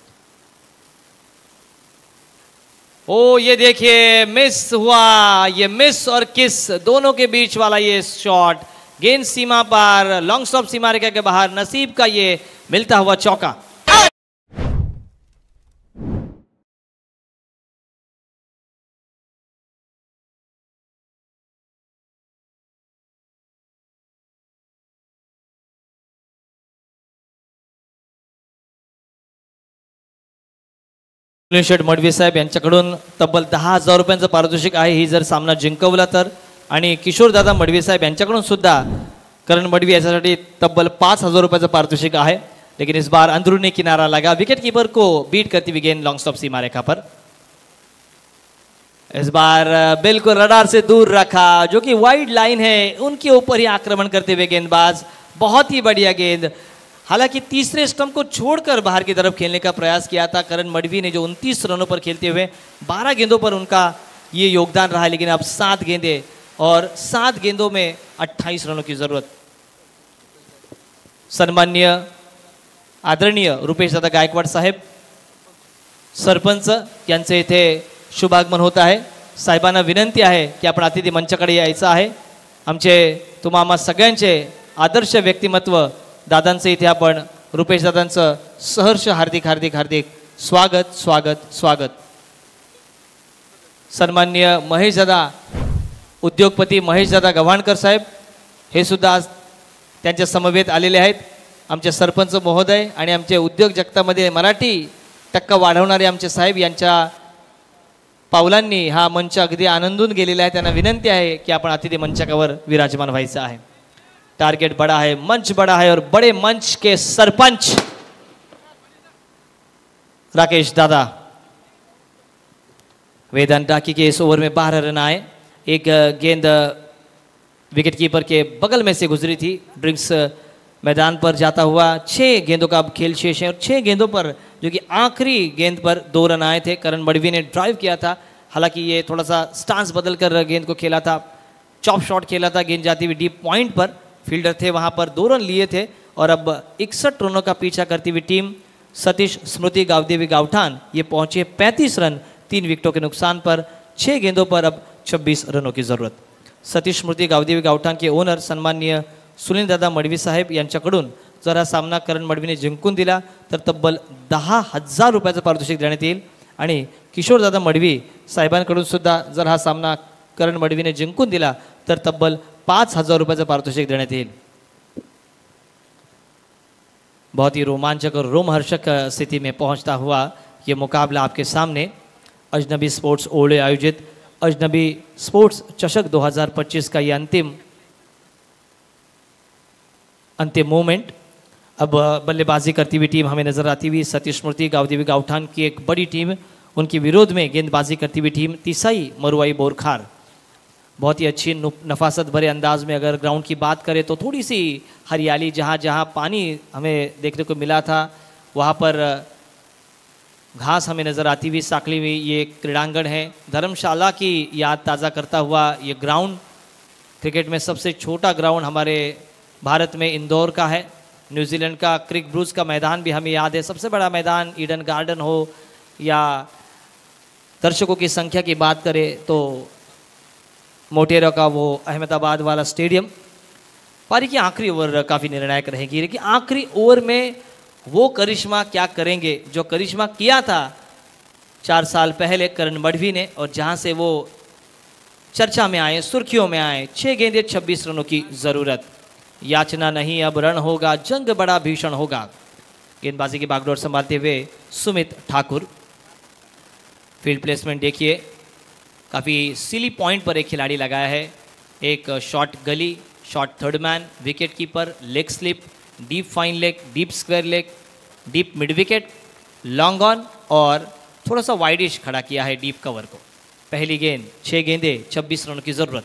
ओ ये देखिए मिस हुआ, ये मिस और किस दोनों के बीच वाला ये शॉट, गेंद सीमा पर, लॉन्ग स्टॉप सीमा रेखा के बाहर, नसीब का ये मिलता हुआ चौका। शेठ मडवी साहेब यांच्याकडून तब्बल 10,000 रुपयांचं पारितोषिक आहे ही जर सामना जिंकवला तर, आणि किशोरदादा मडवी साहेब यांच्याकडून सुद्धा करण मडवी याच्यासाठी तब्बल 5,000 रुपयाचं पारितोषिक आहे। लेकिन इस बार अंदरूनी किनारा लगा, विकेट कीपर को बीट करती हुई गेंद लॉन्ग स्टॉप सीमा रेखा पर। इस बार बिल्कुल रडार से दूर रखा, जो कि वाइड लाइन है उनके ऊपर ही आक्रमण करते हुए गेंदबाज, बहुत ही बढ़िया गेंद। हालांकि तीसरे स्टंप को छोड़कर बाहर की तरफ खेलने का प्रयास किया था करण मडवी ने, जो 29 रनों पर खेलते हुए 12 गेंदों पर उनका ये योगदान रहा। लेकिन अब 7 गेंदें और 7 गेंदों में 28 रनों की जरूरत। सन्माननीय आदरणीय रुपेश दादा गायकवाड साहेब सरपंच यांचे इथे शुभागमन होत आहे। साहेबांना विनंती आहे की आपण अतिथी मंचाकडे यायचं आहे। आमचे तुम्हा सगळ्यांचे आदर्श व्यक्तिमत्व दादांचं इथे आपण रुपेश दादांचं सहर्ष हार्दिक हार्दिक हार्दिक स्वागत स्वागत स्वागत। सन्माननीय महेश दादा उद्योगपती महेश दादा गव्हाणकर साहेब हे सुद्धा आज त्यांच्या समवेत आलेले आहेत। आमचे सरपंच महोदय आणि आमचे उद्योग जगतामध्ये मराठी टक्का वाढवणारे आमचे साहेब यांच्या पावलांनी हा मंच अगदी आनंदून गेलेला आहे। त्यांना विनंती आहे की आपण अतिथी मंचकावर विराजमान व्हायचं आहे। टारगेट बड़ा है, मंच बड़ा है और बड़े मंच के सरपंच राकेश दादा। वेदांत डाकी के इस ओवर में 12 रन आए। एक गेंद विकेट कीपर के बगल में से गुजरी थी, ड्रिंक्स मैदान पर जाता हुआ। 6 गेंदों का अब खेल शेष है और 6 गेंदों पर जो कि आखिरी गेंद पर 2 रन आए थे। करण मडवी ने ड्राइव किया था, हालांकि ये थोड़ा सा स्टांस बदल कर गेंद को खेला था, चॉप शॉट खेला था, गेंद जाती हुई डीप पॉइंट पर, फील्डर थे वहां पर 2 रन लिए थे। और अब 61 रनों का पीछा करती हुई टीम सतीश स्मृति गावदेवी गावठान ये पहुंचे 35 रन 3 विकेटों के नुकसान पर। 6 गेंदों पर अब 26 रनों की जरूरत। सतीश स्मृति गावदेवी गावठान के ओनर सन्माननीय सुनील दादा मडवी साहेब यांच्याकडून जर हा सामना करण मडवीने जिंकून दिला तर तब्बल 10,000 रुपयाचं पारितोषिक देण्यात येईल। आणि किशोरदादा मडवी साहेबांकडून सुद्धा जर हा सामना करण मडवीने जिंकून दिला तर तब्बल 5,000 रुपयाचं पारितोषिक देण्यात येईल। बहुत ही रोमांचक और रोमहर्षक स्थिति में पहुंचता हुआ ये मुकाबला आपके सामने अजनबी स्पोर्ट्स ओल्ड आयोजित अजनबी स्पोर्ट्स चषक 2025 का ये अंतिम मोमेंट। अब बल्लेबाजी करती हुई टीम हमें नजर आती हुई सतीश स्मृति गावदेवी गावठान की एक बड़ी टीम, उनके विरोध में गेंदबाजी करती हुई टीम तिसाई मरुआई बोरखार। बहुत ही अच्छी नफासत भरे अंदाज में अगर ग्राउंड की बात करें तो थोड़ी सी हरियाली, जहाँ जहाँ पानी हमें देखने को मिला था वहाँ पर घास हमें नज़र आती हुई साकली हुई। ये क्रीड़ांगण है, धर्मशाला की याद ताज़ा करता हुआ ये ग्राउंड, क्रिकेट में सबसे छोटा ग्राउंड हमारे भारत में इंदौर का है। न्यूजीलैंड का क्रिक ब्रूज का मैदान भी हमें याद है। सबसे बड़ा मैदान ईडन गार्डन हो या दर्शकों की संख्या की बात करें तो मोटेरा का वो अहमदाबाद वाला स्टेडियम। पारी की आखिरी ओवर काफ़ी निर्णायक रहेगी, लेकिन आखिरी ओवर में वो करिश्मा क्या करेंगे जो करिश्मा किया था 4 साल पहले करण मडवी ने, और जहां से वो चर्चा में आए, सुर्खियों में आए। 6 गेंदें 26 रनों की ज़रूरत, याचना नहीं अब रण होगा, जंग बड़ा भीषण होगा। गेंदबाजी की बागडोर संभालते हुए सुमित ठाकुर। फील्ड प्लेसमेंट देखिए, काफ़ी सिली पॉइंट पर एक खिलाड़ी लगाया है। एक शॉर्ट गली, short third man, wicket keeper, leg slip, deep fine leg, deep square leg, deep mid wicket, long on और थोड़ा सा वाइडिश खड़ा किया है डीप कवर को। पहली गेंद 6 गेंदे 26 रनों की ज़रूरत।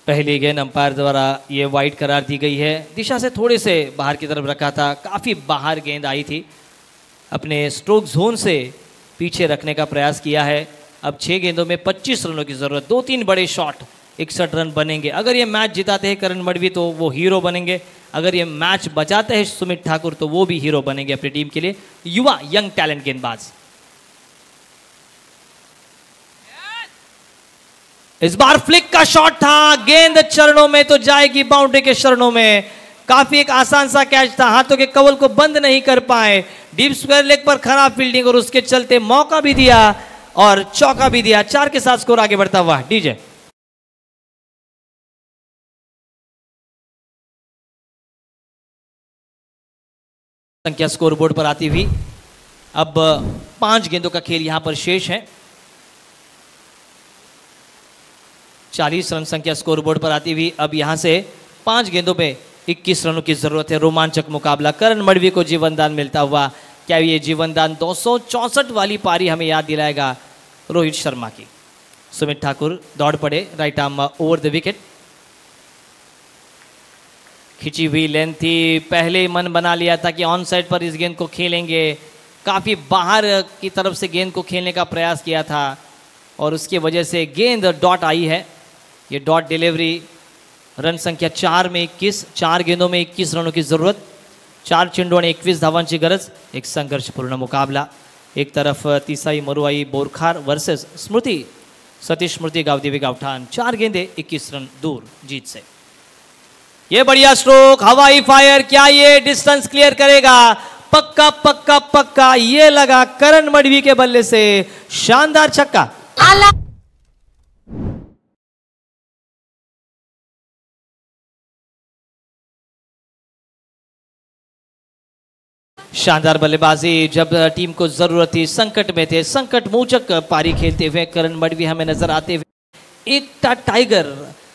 पहली गेंद अंपायर द्वारा ये वाइड करार दी गई है। दिशा से थोड़े से बाहर की तरफ रखा था, काफ़ी बाहर गेंद आई थी। अपने स्ट्रोक जोन से पीछे रखने का प्रयास किया है। अब 6 गेंदों में 25 रनों की ज़रूरत, 2-3 बड़े शॉट, 61 रन बनेंगे। अगर ये मैच जिताते हैं करण मडवी तो वो हीरो बनेंगे, अगर ये मैच बचाते हैं सुमित ठाकुर तो वो भी हीरो बनेंगे अपनी टीम के लिए। युवा यंग टैलेंट गेंदबाज। इस बार फ्लिक का शॉट था, गेंद चरणों में तो जाएगी, बाउंड्री के चरणों में। काफी एक आसान सा कैच था, हाथों के कवल को बंद नहीं कर पाए। डीप स्क्वायर लेग पर खराब फील्डिंग और उसके चलते मौका भी दिया और चौका भी दिया। 4 के साथ स्कोर आगे बढ़ता हुआ। डीजे संख्या स्कोर बोर्ड पर आती हुई। अब 5 गेंदों का खेल यहां पर शेष है। 40 रन संख्या स्कोर बोर्ड पर आती हुई। अब यहां से 5 गेंदों पे 21 रनों की जरूरत है। रोमांचक मुकाबला, करण मडवी को जीवनदान मिलता हुआ। क्या ये जीवनदान 264 वाली पारी हमें याद दिलाएगा रोहित शर्मा की। सुमित ठाकुर दौड़ पड़े, right arm over the wicket. खिंची हुई लेंथ थी, पहले ही मन बना लिया था कि ऑन साइड पर इस गेंद को खेलेंगे। काफ़ी बाहर की तरफ से गेंद को खेलने का प्रयास किया था और उसकी वजह से गेंद डॉट आई है। ये डॉट डिलीवरी। रन संख्या 4 में 21, 4 गेंदों में 21 रनों की ज़रूरत, 4 चेंडू आणि 21 धावांची गरज। एक संघर्षपूर्ण मुकाबला। एक तरफ तिसाई मरुआई बोरखार वर्सेस सतीश स्मृति गावदेवी गावठान। 4 गेंदे 21 रन दूर जीत से। ये बढ़िया स्ट्रोक, हवाई फायर, क्या ये डिस्टेंस क्लियर करेगा? पक्का पक्का पक्का, ये लगा करण मडवी के बल्ले से। शानदार छक्का। शानदार बल्लेबाजी। जब टीम को जरूरत थी, संकट में थे, संकट मोचक पारी खेलते हुए करण मडवी हमें नजर आते हुए। एक टाइगर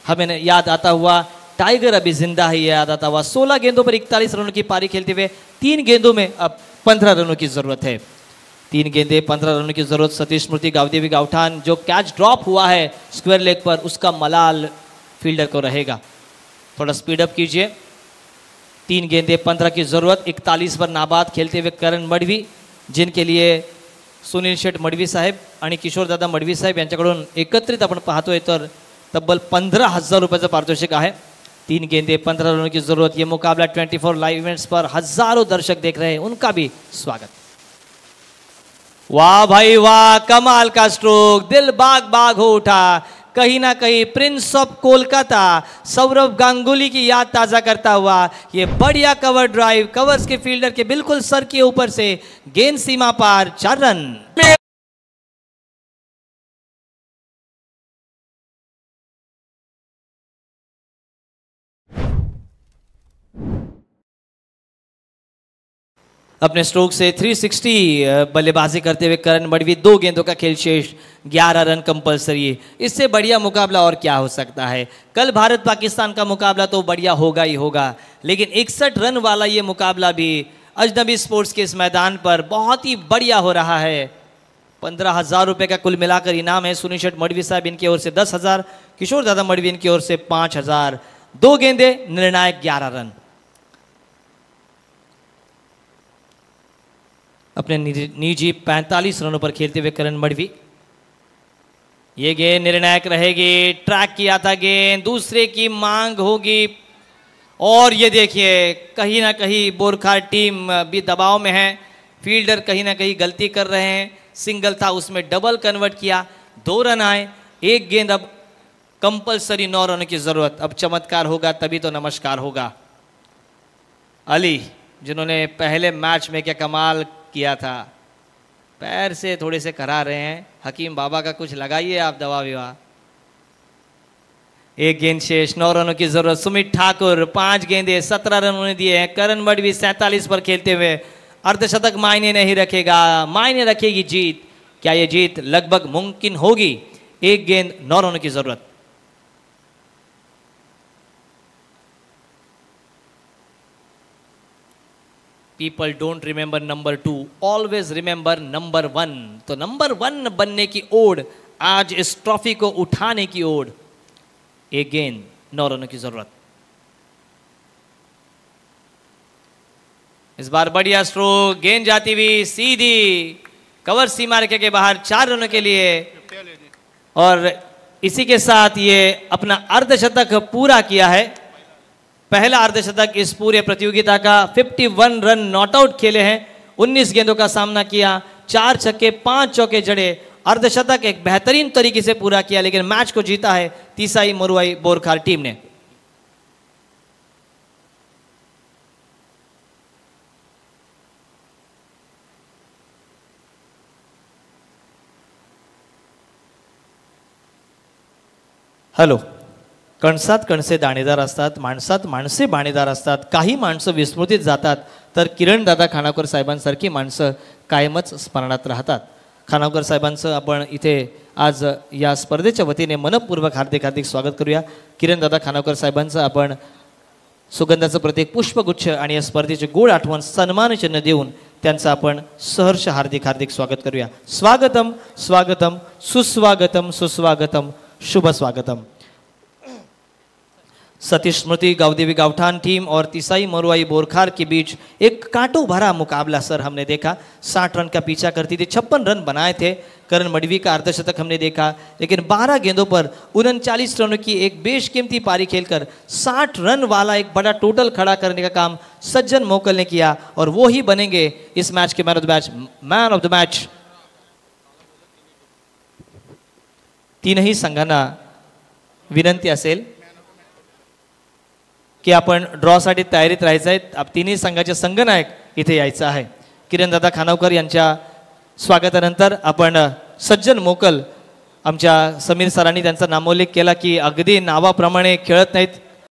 हमें याद आता हुआ, टाइगर अभी जिंदा है याद आता हुआ। 16 गेंदों पर 41 रनों की पारी खेलते हुए 3 गेंदों में अब 15 रनों की जरूरत है। 3 गेंदे 15 रनों की जरूरत। सतीश स्मृति गावदेवी गावठान, जो कैच ड्रॉप हुआ है स्क्वायर लेग पर, उसका मलाल फील्डर को रहेगा। थोड़ा स्पीड अप कीजिए। 3 गेंदे 15 की जरूरत। 41 पर नाबाद खेलते हुए करण मडवी, जिनके लिए सुनील शेठ मडवी साहेब आणि किशोरदादा मडवी साहेब यांच्याकडून एकत्रित आपण पाहतोय तर तब्बल 15,000 रुपयाचं पारितोषिक आहे। 3 गेंदे 15 रनों की जरूरत। ये मुकाबला 24 लाइव इवेंट्स पर हजारों दर्शक देख रहे हैं, उनका भी स्वागत। वाह भाई वाह, कमाल का स्ट्रोक, दिल बाग बाग हो उठा। कहीं ना कहीं प्रिंस ऑफ कोलकाता सौरव गांगुली की याद ताजा करता हुआ ये बढ़िया कवर ड्राइव, कवर्स के फील्डर के बिल्कुल सर के ऊपर से गेंद सीमा पार, 4 रन। अपने स्ट्रोक से 360 बल्लेबाजी करते हुए करण मडवी 2 गेंदों का खेल शेष, 11 रन कंपलसरी। इससे बढ़िया मुकाबला और क्या हो सकता है। कल भारत पाकिस्तान का मुकाबला तो बढ़िया होगा ही होगा, लेकिन 61 रन वाला ये मुकाबला भी अजनबी स्पोर्ट्स के इस मैदान पर बहुत ही बढ़िया हो रहा है। 15,000 रुपये का कुल मिलाकर इनाम है। सुनील शेठ मडवी साहब इनकी ओर से 10,000, किशोर दादा मडवी इनकी ओर से 5,000। 2 गेंदे, निर्णायक 11 रन। अपने निजी 45 रनों पर खेलते हुए करण मडवी, ये गेंद निर्णायक रहेगी। ट्रैक किया था गेंद, दूसरे की मांग होगी और ये देखिए कहीं ना कहीं बोरखार टीम भी दबाव में है। फील्डर कहीं ना कहीं गलती कर रहे हैं। सिंगल था, उसमें डबल कन्वर्ट किया, 2 रन आए। 1 गेंद, अब कंपलसरी 9 रन की जरूरत। अब चमत्कार होगा तभी तो नमस्कार होगा। अली जिन्होंने पहले मैच में क्या कमाल किया था, पैर से थोड़े से करा रहे हैं। हकीम बाबा का कुछ लगाइए आप दवा विवा। 1 गेंद शेष, 9 रनों की जरूरत। सुमित ठाकुर 5 गेंदे, 17 रन उन्हें दिए हैं। करण मडवी 47 पर खेलते हुए अर्धशतक मायने नहीं रखेगा, मायने रखेगी जीत। क्या ये जीत लगभग मुमकिन होगी। 1 गेंद, 9 रनों की जरूरत। People don't remember number 2, always remember number 1। तो नंबर 1 बनने की ओर, आज इस ट्रॉफी को उठाने की ओर। 1 गेंद, 9 रनों की जरूरत। इस बार बढ़िया स्ट्रोक, गेंद जाती हुई सीधी कवर सीमा रेखा के बाहर, 4 रनों के लिए। और इसी के साथ ये अपना अर्धशतक पूरा किया है। पहला अर्धशतक इस पूरे प्रतियोगिता का। 51 रन नॉट आउट खेले हैं, 19 गेंदों का सामना किया, 4 छक्के 5 चौके जड़े। अर्धशतक एक बेहतरीन तरीके से पूरा किया, लेकिन मैच को जीता है तीसाई मरुआई बोरखार टीम ने। हॅलो, कणसात कणसे दाणेदार असतात, माणसात माणसे बाणेदार असतात. काही माणसं विस्मृतीत जातात, तर किरणदादा खानावकर साहेबांसारखी माणसं कायमच स्मरणात राहतात. खानावकर साहेबांचं आपण इथे आज या स्पर्धेच्या वतीने मनपूर्वक हार्दिक हार्दिक स्वागत करूया. किरणदादा खानावकर साहेबांचं आपण सुगंधाचं प्रतीक पुष्पगुच्छ आणि या स्पर्धेची गोड आठवण सन्मान चिन्ह देऊन त्यांचं आपण सहर्ष हार्दिक हार्दिक स्वागत करूया. स्वागतम स्वागतम सुस्वागतम सुस्वागतम शुभ स्वागतम. सतीश स्मृति गावदेवी गावठान टीम और तिसाई मरुआई बोरखार के बीच एक कांटों भरा मुकाबला सर हमने देखा. 60 रन का पीछा करती थी, 56 रन बनाए थे. करण मडवी का अर्धशतक हमने देखा, लेकिन 12 गेंदों पर 39 रनों की एक बेशकीमती पारी खेलकर 60 रन वाला एक बड़ा टोटल खड़ा करने का काम सज्जन मोकल ने किया और वो ही बनेंगे इस मैच के मैन ऑफ द मैच. तीनही संघांना विनंती असेल की आपण ड्रॉसाठी तयारीत राहायचं आहे. तिन्ही संघाचे संघनायक इथे यायचं आहे. किरणदादा खानावकर यांच्या स्वागतानंतर आपण सज्जन मोकल, आमच्या समीर सरांनी त्यांचा नामोल्लेख केला की अगदी नावाप्रमाणे खेळत नाहीत,